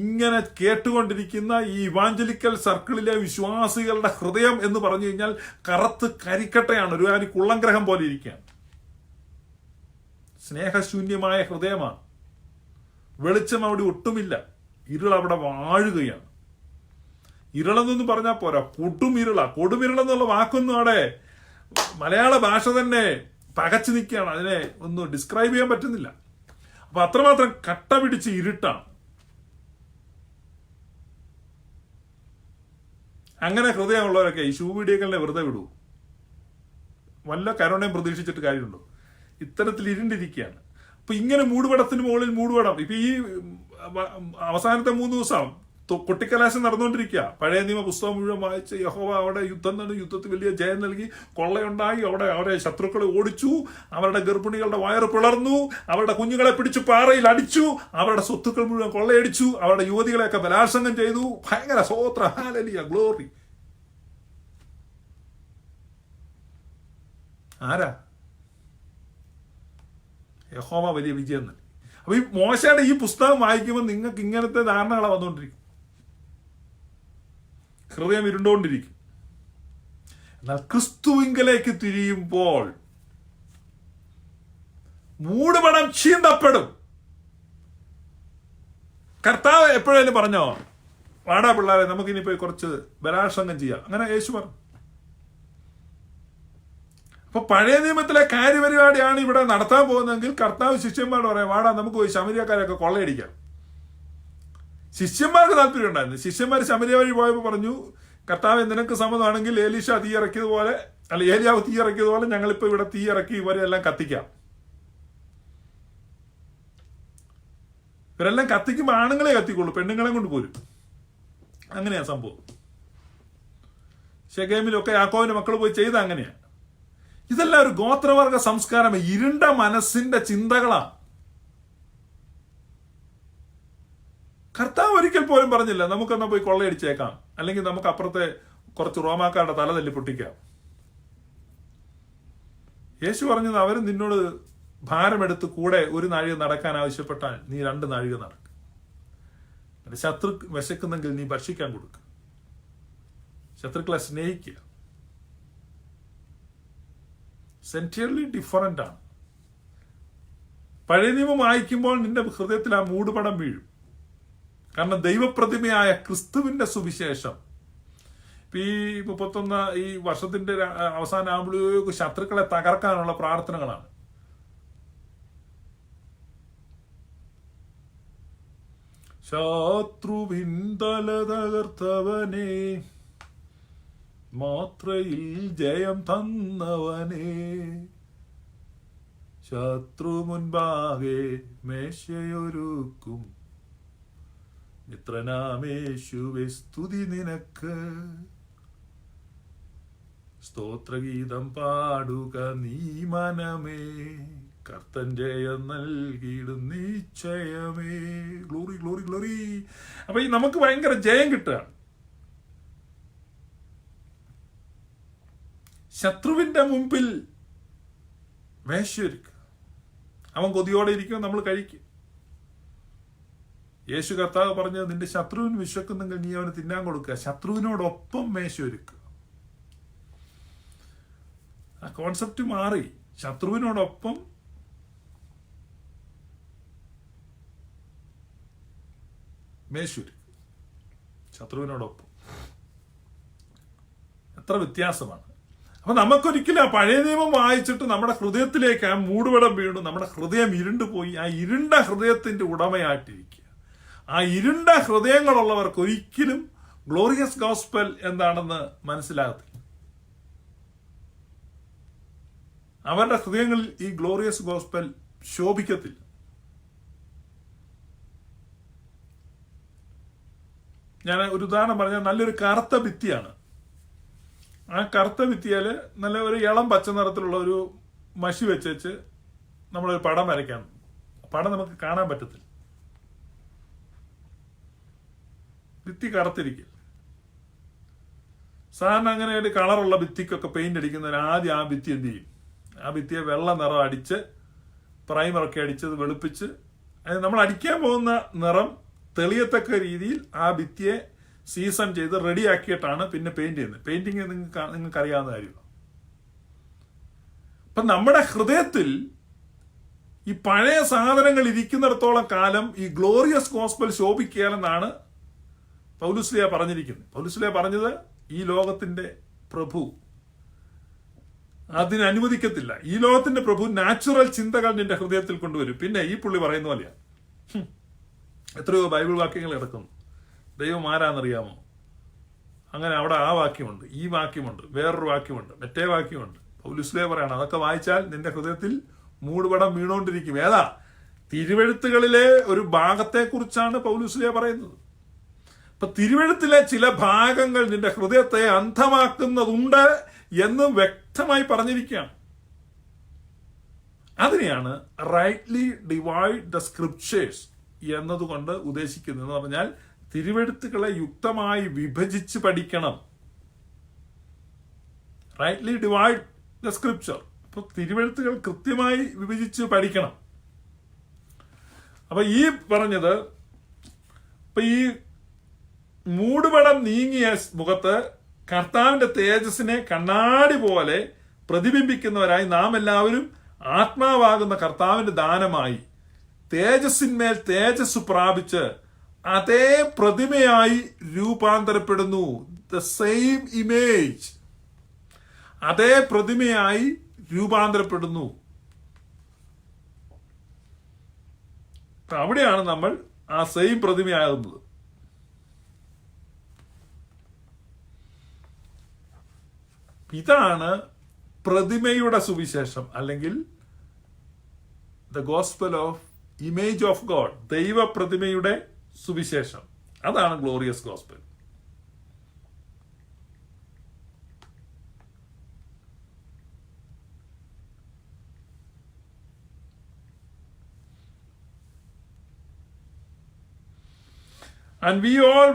S1: ഇങ്ങനെ കേട്ടുകൊണ്ടിരിക്കുന്ന ഈ ഇവാഞ്ചലിക്കൽ സർക്കിളിലെ വിശ്വാസികളുടെ ഹൃദയം എന്ന് പറഞ്ഞു കഴിഞ്ഞാൽ കറുത്ത് കരിക്കട്ടയാണ്. ഒരു കാര്യം കുള്ളംഗ്രഹം പോലെ ഇരിക്കുകയാണ്. സ്നേഹശൂന്യമായ ഹൃദയമാണ്. വെളിച്ചം അവിടെ ഒട്ടുമില്ല. ഇരുൾ അവിടെ വാഴുകയാണ്. ഇരുളെന്നൊന്നും പറഞ്ഞാൽ പോരാ, കൊടുമിരുളെന്നുള്ള വാക്കൊന്നും അവിടെ മലയാള ഭാഷ തന്നെ പകച്ചു നിൽക്കുകയാണ്. അതിനെ ഒന്നും ഡിസ്ക്രൈബ് ചെയ്യാൻ പറ്റുന്നില്ല. അപ്പൊ അത്രമാത്രം കട്ട പിടിച്ച് ഇരുട്ടാണ്. അങ്ങനെ ഹൃദയമുള്ളവരൊക്കെ ഈ ശൂവീഡിയകളെ വെറുതെ വിടൂ. വല്ല കരുണയും പ്രതീക്ഷിച്ചിട്ട് കാര്യമുണ്ടോ? ഇത്തരത്തിൽ ഇരുണ്ടിരിക്കുകയാണ്. അപ്പൊ ഇങ്ങനെ മൂടുപടത്തിന് മുകളിൽ മൂടുപടം. ഇപ്പൊ ഈ അവസാനത്തെ 3 ദിവസം കൊട്ടിക്കലാശം നടന്നുകൊണ്ടിരിക്കുക. പഴയ നിയമ പുസ്തകം മുഴുവൻ വായിച്ച് യഹോവ അവിടെ യുദ്ധം നടന്നു, യുദ്ധത്തിൽ വലിയ ജയം നൽകി, കൊള്ളയുണ്ടായി, അവരെ ശത്രുക്കളെ ഓടിച്ചു, അവരുടെ ഗർഭിണികളുടെ വയറ് പിളർന്നു, അവരുടെ കുഞ്ഞുങ്ങളെ പിടിച്ചു പാറയിൽ അടിച്ചു, അവരുടെ സ്വത്തുക്കൾ മുഴുവൻ കൊള്ളയടിച്ചു, അവരുടെ യുവതികളെയൊക്കെ ബലാത്സംഗം ചെയ്തു. ഭയങ്കര സ്തോത്ര, ഹല്ലേലൂയ, ഗ്ലോറി. ആരാ? യഹോവ വലിയ വിജയം നൽകി. അപ്പൊ ഈ മോശയുടെ ഈ പുസ്തകം വായിക്കുമ്പോൾ നിങ്ങൾക്ക് ഇങ്ങനത്തെ ധാരണകളാണ് വന്നുകൊണ്ടിരിക്കും. ഹൃദയം ഇരുണ്ടുകൊണ്ടിരിക്കും. എന്നാൽ ക്രിസ്തുവിങ്കലേക്ക് തിരിയുമ്പോൾ മൂടുപടം ചീന്തപ്പെടും. കർത്താവ് എപ്പോഴേലും പറഞ്ഞോ, വാടാ പിള്ളേരെ നമുക്കിനി പോയി കുറച്ച് ബലാത്സംഗം ചെയ്യാം, അങ്ങനെ യേശു പറഞ്ഞു. അപ്പൊ പഴയ നിയമത്തിലെ കാര്യപരിപാടിയാണ് ഇവിടെ നടത്താൻ പോകുന്നതെങ്കിൽ കർത്താവ് ശിഷ്യന്മാരോട് പറയാം, വാടാ നമുക്ക് പോയി ശമരിയക്കാരെയൊക്കെ കൊള്ളയടിക്കാം. ശിഷ്യന്മാർക്ക് താല്പര്യം ഉണ്ടായിരുന്നു. ശിഷ്യന്മാർ ശമരിയ വഴി പോയപ്പോൾ പറഞ്ഞു, കർത്താവ് നിനക്ക് സമ്മതമാണെങ്കിൽ ഏലീഷ തീ ഇറക്കിയതുപോലെ, അല്ല ഏലിയാവ് തീ ഇറക്കിയതുപോലെ ഞങ്ങളിപ്പോ ഇവിടെ തീ ഇറക്കി ഇവരെല്ലാം കത്തിക്കാം. ഇവരെല്ലാം കത്തിക്കുമ്പോൾ ആണുങ്ങളെ കത്തിക്കുള്ളൂ, പെണ്ണുങ്ങളെ കൊണ്ട് പോരും. അങ്ങനെയാ സംഭവം. ശെഖേമിലൊക്കെ യാക്കോബിന്റെ മക്കൾ പോയി ചെയ്ത അങ്ങനെയാ. ഇതെല്ലാം ഒരു ഗോത്രവർഗ സംസ്കാരം, ഇരുണ്ട മനസ്സിന്റെ ചിന്തകളാ. കർത്താവ് ഒരിക്കൽ പോലും പറഞ്ഞില്ല നമുക്കെന്നാ പോയി കൊള്ളയടിച്ചേക്കാം, അല്ലെങ്കിൽ നമുക്ക് അപ്പുറത്തെ കുറച്ച് റോമാക്കാരുടെ തല തല്ലി പൊട്ടിക്കാം. യേശു പറഞ്ഞത്, അവരും നിന്നോട് ഭാരമെടുത്ത് കൂടെ ഒരു നാഴിക നടക്കാൻ ആവശ്യപ്പെട്ടാൽ നീ 2 നാഴിക നടക്കും. ശത്രു വിശക്കുന്നെങ്കിൽ നീ ഭക്ഷിക്കാൻ കൊടുക്കുക. ശത്രുക്കളെ സ്നേഹിക്കുക. സെന്റിയർലി ഡിഫറന്റ് ആണ്. പഴയ നിയമം വായിക്കുമ്പോൾ നിന്റെ ഹൃദയത്തിൽ ആ മൂടുപടം വീഴും. കാരണം ദൈവപ്രതിമയായ ക്രിസ്തുവിന്റെ സുവിശേഷം ഈ 31 ഈ വർഷത്തിന്റെ അവസാനം ആകുമ്പോഴേക്കും ശത്രുക്കളെ തകർക്കാനുള്ള പ്രാർത്ഥനകളാണ്. ശത്രുവിൻ തല തകർത്തവനെ, മാത്രയിൽ ജയം തന്നവനെ, ശത്രു മുൻപാകെ മേശയൊരുക്കും മിത്രനാമേശുവേ സ്തുതി നിനക്ക്. സ്തോത്രഗീതം പാടുക നീ മനമേ, കർത്തൻ ജയം നൽകിയിടും നിശ്ചയമേ. Glory glory glory. അപ്പൊ ഈ നമുക്ക് ഭയങ്കര ജയം കിട്ടുക. ശത്രുവിന്റെ മുമ്പിൽ മേശയൊരുക്കുക. അവൻ കൊതിയോടെ ഇരിക്കും, നമ്മൾ കഴിക്കും. യേശു കർത്താവ് പറഞ്ഞത്, നിന്റെ ശത്രുവിന് വിശക്കുന്നെങ്കിൽ നീ അവന് തിന്നാൻ കൊടുക്കുക, ശത്രുവിനോടൊപ്പം മേശയൊരുക്കുക. ആ കോൺസെപ്റ്റ് മാറി. ശത്രുവിനോടൊപ്പം മേശയൊരുക്കുക. ശത്രുവിനോടൊപ്പം. എത്ര വ്യത്യാസമാണ്. അപ്പൊ നമുക്കൊരിക്കലും ആ പഴയ നിയമം വായിച്ചിട്ട് നമ്മുടെ ഹൃദയത്തിലേക്ക് ആ മൂടുപടം വീണു, നമ്മുടെ ഹൃദയം ഇരുണ്ടുപോയി. ആ ഇരുണ്ട ഹൃദയത്തിന്റെ ഉടമയായിട്ടിരിക്കുക. ആ ഇരുണ്ട ഹൃദയങ്ങളുള്ളവർക്ക് ഒരിക്കലും ഗ്ലോറിയസ് ഗോസ്പൽ എന്താണെന്ന് മനസ്സിലാകത്തില്ല. അവരുടെ ഹൃദയങ്ങളിൽ ഈ ഗ്ലോറിയസ് ഗോസ്പൽ ശോഭിക്കത്തില്ല. ഞാൻ ഒരു ഉദാഹരണം പറഞ്ഞാൽ, നല്ലൊരു കറുത്ത ഭിത്തിയാണ്. ആ കറുത്ത ഭിത്തിയാല് നല്ല ഒരു ഇളം പച്ച നിറത്തിലുള്ള ഒരു മഷി വെച്ച് നമ്മളൊരു പടം വരയ്ക്കാം. പടം നമുക്ക് കാണാൻ പറ്റത്തില്ല, ഭിത്തി കറുത്തിരിക്കും. സാധാരണ അങ്ങനെ ഒരു കളറുള്ള ഭിത്തിക്കൊക്കെ പെയിന്റ് അടിക്കുന്നവർ ആദ്യം ആ ഭിത്തി എന്ത് ചെയ്യും? ആ ഭിത്തിയെ വെള്ള നിറം അടിച്ച് പ്രൈമറൊക്കെ അടിച്ചത് വെളുപ്പിച്ച്, നമ്മൾ അടിക്കാൻ പോകുന്ന നിറം തെളിയത്തക്ക രീതിയിൽ ആ ഭിത്തിയെ സീസൺ ചെയ്ത് റെഡിയാക്കിയിട്ടാണ് പിന്നെ പെയിന്റ് ചെയ്യുന്നത്. പെയിന്റിങ് നിങ്ങൾക്ക് അറിയാവുന്ന കാര്യമാണ്. അപ്പൊ നമ്മുടെ ഹൃദയത്തിൽ ഈ പഴയ സാധനങ്ങൾ ഇരിക്കുന്നിടത്തോളം കാലം ഈ ഗ്ലോറിയസ് ഗോസ്പൽ ശോഭിക്കുകയെന്നാണ് പൗലുസ്ലിയ പറഞ്ഞിരിക്കുന്നത്. പൗലുസ്ലിയ പറഞ്ഞത്, ഈ ലോകത്തിന്റെ പ്രഭു അതിനനുവദിക്കത്തില്ല. ഈ ലോകത്തിന്റെ പ്രഭു നാച്ചുറൽ ചിന്തകൾ നിന്റെ ഹൃദയത്തിൽ കൊണ്ടുവരും. പിന്നെ ഈ പുള്ളി പറയുന്ന പോലെയാണ്. എത്രയോ ബൈബിൾ വാക്യങ്ങൾ കിടക്കുന്നു. ദൈവം ആരാന്നറിയാമോ? അങ്ങനെ അവിടെ ആ വാക്യമുണ്ട്, ഈ വാക്യമുണ്ട്, വേറൊരു വാക്യമുണ്ട്, മറ്റേ വാക്യമുണ്ട്. പൗലുസ്ലിയ പറയാണ്, അതൊക്കെ വായിച്ചാൽ നിന്റെ ഹൃദയത്തിൽ മൂടുപടം വീണുകൊണ്ടിരിക്കും. ഏതാ? തിരുവെഴുത്തുകളിലെ ഒരു ഭാഗത്തെക്കുറിച്ചാണ് പൗലുസ്ലിയ പറയുന്നത്. ഇപ്പൊ തിരുവെഴുത്തിലെ ചില ഭാഗങ്ങൾ നിന്റെ ഹൃദയത്തെ അന്ധമാക്കുന്നതുണ്ട് എന്ന് വ്യക്തമായി പറഞ്ഞിരിക്കുകയാണ്. അതിനെയാണ് റൈറ്റ്ലി ഡിവൈഡ് ദ സ്ക്രിപ്റ്റേഴ്സ് എന്നതുകൊണ്ട് ഉദ്ദേശിക്കുന്നത്. എന്ന് പറഞ്ഞാൽ തിരുവെഴുത്തുകളെ യുക്തമായി വിഭജിച്ച് പഠിക്കണം. Rightly divide the scripture. അപ്പൊ തിരുവെഴുത്തുകൾ കൃത്യമായി വിഭജിച്ച് പഠിക്കണം. അപ്പൊ ഈ പറഞ്ഞത്, ഇപ്പൊ ഈ മൂടുപടം നീങ്ങിയ മുഖത്ത് കർത്താവിന്റെ തേജസ്സിനെ കണ്ണാടി പോലെ പ്രതിബിംബിക്കുന്നവരായി നാം എല്ലാവരും ആത്മാവാകുന്ന കർത്താവിന്റെ ദാനമായി തേജസ്സിന്മേൽ തേജസ് പ്രാപിച്ച് അതേ പ്രതിമയായി രൂപാന്തരപ്പെടുന്നു. ദ സെയിം ഇമേജ്, അതേ പ്രതിമയായി രൂപാന്തരപ്പെടുന്നു. അവിടെയാണ് നമ്മൾ ആ സെയിം പ്രതിമയാകുന്നത്. ഇതാണ് പ്രതിമയുടെ സുവിശേഷം, അല്ലെങ്കിൽ the gospel of image of God, ദൈവ പ്രതിമയുടെ സുവിശേഷം. അതാണ് glorious gospel. And we all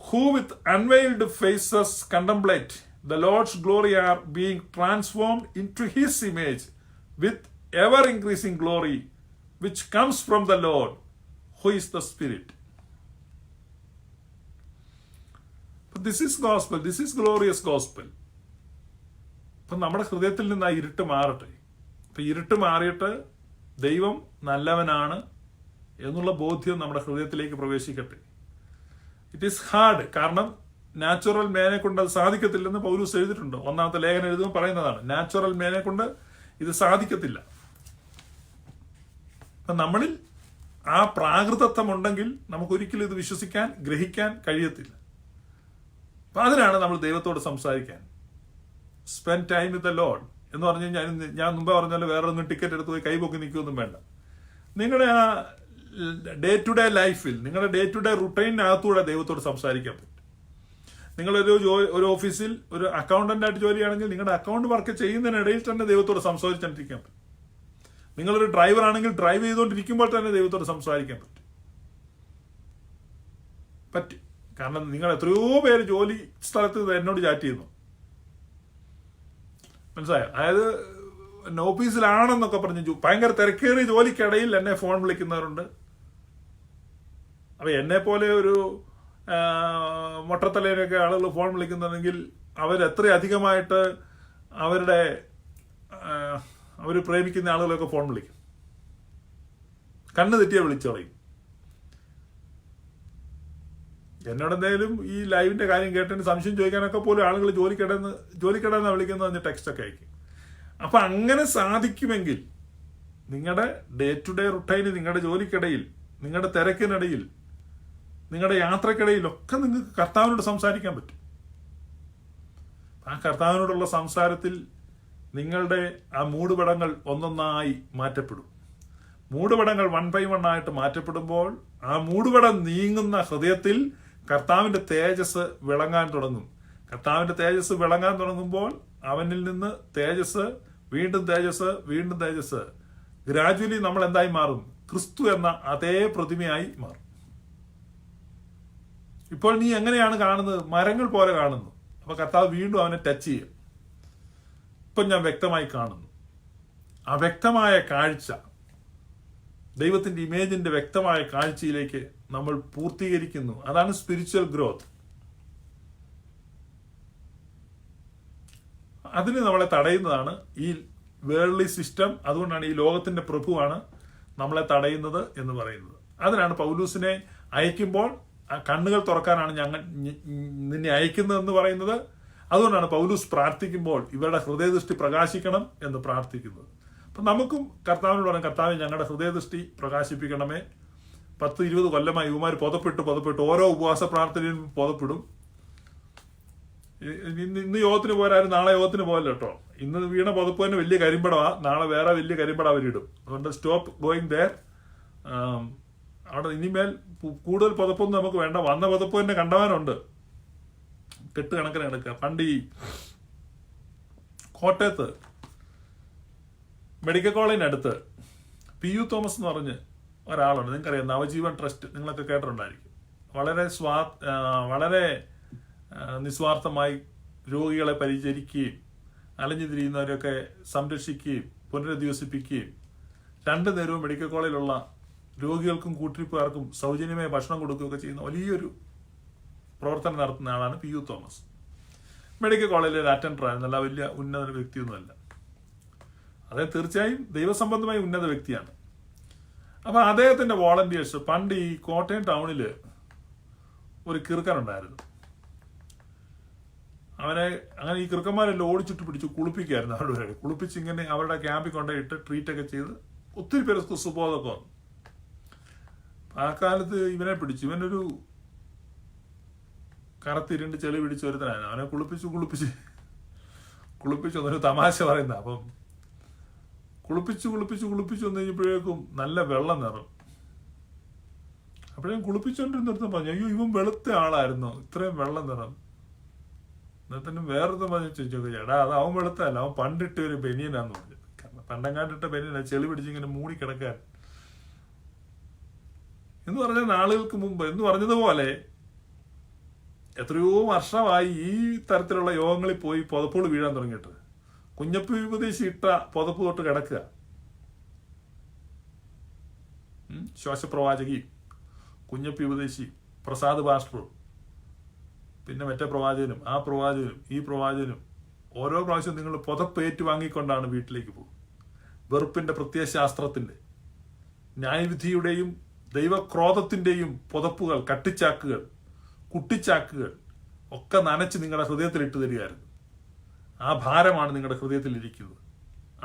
S1: who with unveiled faces contemplate the Lord's glory are being transformed into His image with ever increasing glory, which comes from the Lord, who is the Spirit. But this is gospel. This is glorious gospel. അപ്പം നമ്മുടെ ഹൃദയത്തിൽ നിന്ന് ആ ഇരുട്ട് മാറട്ടെ. അപ്പം ഇരുട്ട് മാറിയിട്ട് ദൈവം നല്ലവനാണ് എന്നുള്ള ബോധ്യം നമ്മുടെ ഹൃദയത്തിലേക്ക് പ്രവേശിക്കട്ടെ. ഇറ്റ് ഈസ് ഹാർഡ്, കാരണം നാച്ചുറൽ മേനെ കൊണ്ട് അത് സാധിക്കത്തില്ലെന്ന് പൗലൂസ് എഴുതിയിട്ടുണ്ട്. ഒന്നാമത്തെ ലേഖനം എഴുതുമ്പോൾ പറയുന്നതാണ്, നാച്ചുറൽ മേനെ കൊണ്ട് ഇത് സാധിക്കത്തില്ല. അപ്പം നമ്മളിൽ ആ പ്രാകൃതത്വം ഉണ്ടെങ്കിൽ നമുക്കൊരിക്കലും ഇത് വിശ്വസിക്കാൻ, ഗ്രഹിക്കാൻ കഴിയത്തില്ല. അപ്പം അതിനാണ് നമ്മൾ ദൈവത്തോട് സംസാരിക്കാൻ. Spend time with the Lord എന്ന് പറഞ്ഞു കഴിഞ്ഞാൽ, ഞാൻ മുമ്പ് പറഞ്ഞാൽ വേറെ ഒന്നും ടിക്കറ്റ് എടുത്ത് പോയി കൈപൊക്കി നിൽക്കുകയൊന്നും വേണ്ട. നിങ്ങളുടെ ആ ഡേ ടു ഡേ ലൈഫിൽ, നിങ്ങളുടെ ഡേ ടു ഡേ റുട്ടീനകത്തൂടെ ദൈവത്തോട് സംസാരിക്കാൻ പറ്റും. നിങ്ങളൊരു ഓഫീസിൽ ഒരു അക്കൗണ്ടന്റ് ആയിട്ട് ജോലിയാണെങ്കിൽ നിങ്ങളുടെ അക്കൗണ്ട് വർക്ക് ചെയ്യുന്നതിനിടയിൽ തന്നെ ദൈവത്തോട് സംസാരിച്ചുകൊണ്ടിരിക്കാൻ പറ്റും. നിങ്ങളൊരു ഡ്രൈവർ ആണെങ്കിൽ ഡ്രൈവ് ചെയ്തുകൊണ്ടിരിക്കുമ്പോൾ തന്നെ ദൈവത്തോട് സംസാരിക്കാൻ പറ്റും. കാരണം നിങ്ങൾ എത്രയോ പേര് ജോലി സ്ഥലത്ത് എന്നോട് ചാറ്റ് ചെയ്യുന്നു, മനസ്സിലായോ? അതായത് ഓഫീസിലാണെന്നൊക്കെ പറഞ്ഞ് ഭയങ്കര തിരക്കേറിയ ജോലിക്കിടയിൽ എന്നെ ഫോൺ വിളിക്കുന്നവരുണ്ട്. അപ്പൊ എന്നെ പോലെ ഒരു മൊട്ടത്തലയിലൊക്കെ ആളുകൾ ഫോൺ വിളിക്കുന്നുണ്ടെങ്കിൽ അവരെത്ര അധികമായിട്ട് അവർ പ്രേമിക്കുന്ന ആളുകളൊക്കെ ഫോൺ വിളിക്കും. കണ്ണ് തെറ്റിയാൽ വിളിച്ചു പറയും. എന്നോട് എന്തായാലും ഈ ലൈവിന്റെ കാര്യം കേട്ടതിന് സംശയം ചോദിക്കാനൊക്കെ പോലും ആളുകൾ ജോലിക്കിടന്ന് വിളിക്കുന്ന ടെക്സ്റ്റ് ഒക്കെ അയക്കും. അപ്പൊ അങ്ങനെ സാധിക്കുമെങ്കിൽ നിങ്ങളുടെ ഡേ ടു ഡേ റുട്ടൈന്, നിങ്ങളുടെ ജോലിക്കിടയിൽ, നിങ്ങളുടെ തിരക്കിനിടയിൽ, നിങ്ങളുടെ യാത്രക്കിടയിലൊക്കെ നിങ്ങൾക്ക് കർത്താവിനോട് സംസാരിക്കാൻ പറ്റും. ആ കർത്താവിനോടുള്ള സംസാരത്തിൽ നിങ്ങളുടെ ആ മൂടുപടങ്ങൾ ഒന്നൊന്നായി മാറ്റപ്പെടും. മൂടുപടങ്ങൾ 1 by 1 ആയിട്ട് മാറ്റപ്പെടുമ്പോൾ ആ മൂടുപടം നീങ്ങുന്ന ഹൃദയത്തിൽ കർത്താവിന്റെ തേജസ് വിളങ്ങാൻ തുടങ്ങും. കർത്താവിന്റെ തേജസ് വിളങ്ങാൻ തുടങ്ങുമ്പോൾ അവനിൽ നിന്ന് തേജസ്, വീണ്ടും തേജസ്, വീണ്ടും തേജസ്, ഗ്രാജുവലി നമ്മൾ എന്തായി മാറും? ക്രിസ്തു എന്ന അതേ പ്രതിമയായി മാറും. ഇപ്പോൾ നീ എങ്ങനെയാണ് കാണുന്നത്? മരങ്ങൾ പോലെ കാണുന്നു. അപ്പൊ കർത്താവ് വീണ്ടും അവനെ ടച്ച് ചെയ്യും. ഇപ്പൊ ഞാൻ വ്യക്തമായി കാണുന്നു. ആ വ്യക്തമായ കാഴ്ച, ദൈവത്തിന്റെ ഇമേജിന്റെ വ്യക്തമായ കാഴ്ചയിലേക്ക് നമ്മൾ പൂർത്തീകരിക്കുന്നു. അതാണ് സ്പിരിച്വൽ ഗ്രോത്ത്. അതിന് നമ്മളെ തടയുന്നതാണ് ഈ വേൾഡ്ലി സിസ്റ്റം. അതുകൊണ്ടാണ് ഈ ലോകത്തിന്റെ പ്രഭുവാണ് നമ്മളെ തടയുന്നത് എന്ന് പറയുന്നത്. അതിനാണ് പൗലൂസിനെ അയക്കുമ്പോൾ കണ്ണുകൾ തുറക്കാനാണ് നിന്നെ അയക്കുന്നതെന്ന് പറയുന്നത്. അതുകൊണ്ടാണ് പൗലൂസ് പ്രാർത്ഥിക്കുമ്പോൾ ഇവരുടെ ഹൃദയദൃഷ്ടി പ്രകാശിക്കണം എന്ന് പ്രാർത്ഥിക്കുന്നത്. അപ്പം നമുക്കും കർത്താവിനോട് പറയാം, കർത്താവ് ഞങ്ങളുടെ ഹൃദയദൃഷ്ടി പ്രകാശിപ്പിക്കണമേ. 10-20 കൊല്ലമായി ഇവമാർ പുതപ്പെട്ട് ഓരോ ഉപവാസ പ്രാർത്ഥനയിലും പുതപ്പെടും. ഇന്ന് യോഗത്തിന് പോരാരും നാളെ യോഗത്തിന് പോകല്ലോ കേട്ടോ. ഇന്ന് വീണ പുതപ്പ് തന്നെ വലിയ കരിമ്പടമാണ്, നാളെ വേറെ വലിയ കരിമ്പട അവരിടും. അതുകൊണ്ട് സ്റ്റോപ്പ് ഗോയിങ് ദയർ. അവിടെ ഇനിമേൽ കൂടുതൽ പുതപ്പൊന്നും നമുക്ക് വേണ്ട, വന്ന പുതപ്പ് തന്നെ കണ്ടവാനുണ്ട്, കെട്ട് കണക്കിന് എടുക്കുക. പണ്ട് ഈ കോട്ടയത്ത് മെഡിക്കൽ കോളേജിനടുത്ത് PU തോമസ് എന്ന് പറഞ്ഞ് ഒരാളുണ്ട്, നിങ്ങൾക്കറിയാം, നവജീവൻ ട്രസ്റ്റ്, നിങ്ങളൊക്കെ കേട്ടിട്ടുണ്ടായിരിക്കും. വളരെ നിസ്വാർത്ഥമായി രോഗികളെ പരിചരിക്കുകയും അലഞ്ഞു തിരിയുന്നവരെയൊക്കെ സംരക്ഷിക്കുകയും പുനരധിവസിപ്പിക്കുകയും 2 നേരവും മെഡിക്കൽ കോളേജിലുള്ള രോഗികൾക്കും കൂട്ടിരിപ്പുകാർക്കും സൗജന്യമായ ഭക്ഷണം കൊടുക്കുകയൊക്കെ ചെയ്യുന്ന വലിയൊരു പ്രവർത്തനം നടത്തുന്ന ആളാണ് PU തോമസ്. മെഡിക്കൽ കോളേജിലെ ഒരു അറ്റൻഡർ ആയിരുന്നല്ല, വലിയ ഉന്നത വ്യക്തിയൊന്നുമല്ല. അദ്ദേഹം തീർച്ചയായും ദൈവസംബന്ധമായ ഉന്നത വ്യക്തിയാണ്. അപ്പൊ അദ്ദേഹത്തിന്റെ വോളണ്ടിയേഴ്സ്, പണ്ട് ഈ കോട്ടയം ടൗണിൽ ഒരു കിറുക്കനുണ്ടായിരുന്നു. അവനെ അങ്ങനെ ഈ കിറുക്കന്മാരെല്ലാം ഓടിച്ചിട്ട് പിടിച്ച് കുളിപ്പിക്കുകയായിരുന്നു. അവരുടെ കുളിപ്പിച്ച് ഇങ്ങനെ അവരുടെ ക്യാമ്പിൽ കൊണ്ടുപോയിട്ട് ട്രീറ്റൊക്കെ ചെയ്ത് ഒത്തിരി പേര് സുബോധമൊക്കെ വന്നു. ആ കാലത്ത് ഇവനെ പിടിച്ചു, ഇവനൊരു കറുത്തിരുണ്ട് ചെളി പിടിച്ച് ഒരുത്തനാണ്. അവനെ കുളിപ്പിച്ച് ഒന്നൊരു തമാശ പറയുന്ന. അപ്പം കുളിപ്പിച്ച് വന്നു കഴിഞ്ഞപ്പോഴേക്കും നല്ല വെള്ളം നിറം. അപ്പോഴേക്കും കുളിപ്പിച്ചോണ്ടിരുന്നിടത്തും പറഞ്ഞു, അയ്യോ ഇവൻ വെളുത്ത ആളായിരുന്നു, ഇത്രയും വെള്ളം നിറം. എന്നിട്ടും വേറൊരു പറഞ്ഞു ചോദിച്ചോക്കെ, ചേട്ടാ അത് അവൻ വെളുത്തല്ല, അവൻ പണ്ടിട്ട് ഒരു ബനിയനാന്ന് പറഞ്ഞു. കാരണം പണ്ടങ്ങാണ്ടിട്ട ബനിയനാ, ചെളി പിടിച്ചിങ്ങനെ മൂടി കിടക്കാൻ എന്ന് പറഞ്ഞ നാളുകൾക്ക് മുമ്പ് എന്ന് പറഞ്ഞതുപോലെ എത്രയോ വർഷമായി ഈ തരത്തിലുള്ള യോഗങ്ങളിൽ പോയി പുതപ്പുകൾ വീഴാൻ തുടങ്ങിയിട്ട്. കുഞ്ഞപ്പി ഉപദേശി ഇട്ട പുതപ്പ് തൊട്ട് കിടക്കുക. ശ്വാസപ്രവാചകി, കുഞ്ഞപ്പി ഉപദേശി, പ്രസാദ് പാസ്റ്ററും, പിന്നെ മറ്റേ പ്രവാചകനും, ആ പ്രവാചകനും, ഈ പ്രവാചകനും ഓരോ പ്രാവശ്യം നിങ്ങൾ പുതപ്പ് ഏറ്റുവാങ്ങിക്കൊണ്ടാണ് വീട്ടിലേക്ക് പോകും. വെറുപ്പിന്റെ പ്രത്യയശാസ്ത്രത്തിന്റെ, ന്യായവിധിയുടെയും ദൈവക്രോധത്തിന്റെയും പുതപ്പുകൾ, കട്ടിച്ചാക്കുകൾ, കുട്ടിച്ചാക്കുകൾ ഒക്കെ നനച്ച് നിങ്ങളുടെ ഹൃദയത്തിൽ ഇട്ട് തരികയായിരുന്നു. ആ ഭാരമാണ് നിങ്ങളുടെ ഹൃദയത്തിൽ ഇരിക്കുന്നത്,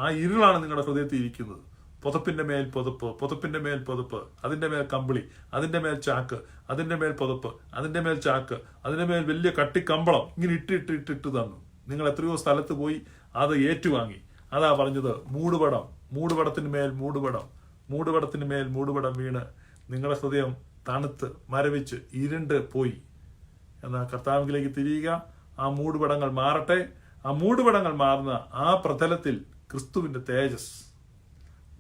S1: ആ ഇരുളാണ് നിങ്ങളുടെ ഹൃദയത്തിൽ ഇരിക്കുന്നത്. പുതപ്പിന്റെ മേൽ പുതപ്പ്, പുതപ്പിന്റെ മേൽ പുതപ്പ്, അതിന്റെ മേൽ കമ്പിളി, അതിന്റെ മേൽ ചാക്ക്, അതിന്റെ മേൽ പുതപ്പ്, അതിന്റെ മേൽ ചാക്ക്, അതിന്റെ മേൽ വലിയ കട്ടിക്കമ്പളം, ഇങ്ങനെ ഇട്ടിട്ട് തന്നു. നിങ്ങൾ എത്രയോ സ്ഥലത്ത് പോയി അത് ഏറ്റുവാങ്ങി. അതാ പറഞ്ഞത്, മൂടുപടത്തിന് മേൽ മൂടുപടത്തിന് മേൽ മൂടുപടം വീണ് നിങ്ങളുടെ ഹൃദയം തണുത്ത് മരവിച്ച് ഇരുണ്ട് പോയി. എന്നാൽ കർത്താവിലേക്ക് തിരിയുക, ആ മൂടുപടങ്ങൾ മാറട്ടെ. ആ മൂടുപടങ്ങൾ മാറുന്ന ആ പ്രതലത്തിൽ ക്രിസ്തുവിന്റെ തേജസ്,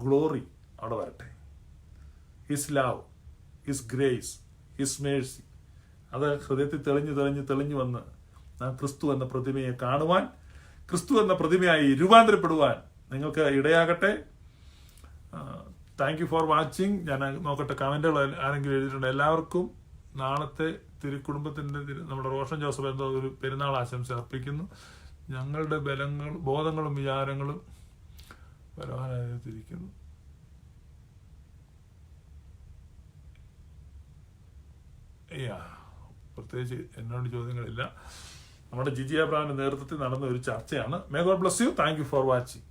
S1: ഗ്ലോറി അവിടെ വരട്ടെ. His love, his grace, his Mercy, അത് ഹൃദയത്തിൽ തെളിഞ്ഞു വന്ന് ആ ക്രിസ്തു എന്ന പ്രതിമയെ കാണുവാൻ, ക്രിസ്തു എന്ന പ്രതിമയായി രൂപാന്തരപ്പെടുവാൻ നിങ്ങൾക്ക് ഇടയാകട്ടെ. Thank you for watching. ഞാൻ നോക്കട്ടെ കമന്റുകൾ ആരെങ്കിലും എഴുതിയിട്ടുണ്ട്. എല്ലാവർക്കും നാളത്തെ തിരുക്കുടുംബത്തിന്റെ നമ്മുടെ റോഷൻ ജോസഫ് എന്തോ ഒരു പെരുന്നാൾ ആശംസ അർപ്പിക്കുന്നു. ഞങ്ങളുടെ ബോധങ്ങളും വിചാരങ്ങളും വരാനായിരിക്കുന്നു. പ്രത്യേകിച്ച് എന്നോട് ചോദ്യങ്ങളില്ല. നമ്മുടെ ജിജി അബ്രഹാമിന്റെ നേതൃത്വത്തിൽ നടന്ന ഒരു ചർച്ചയാണ്. May God bless you. Thank you for watching.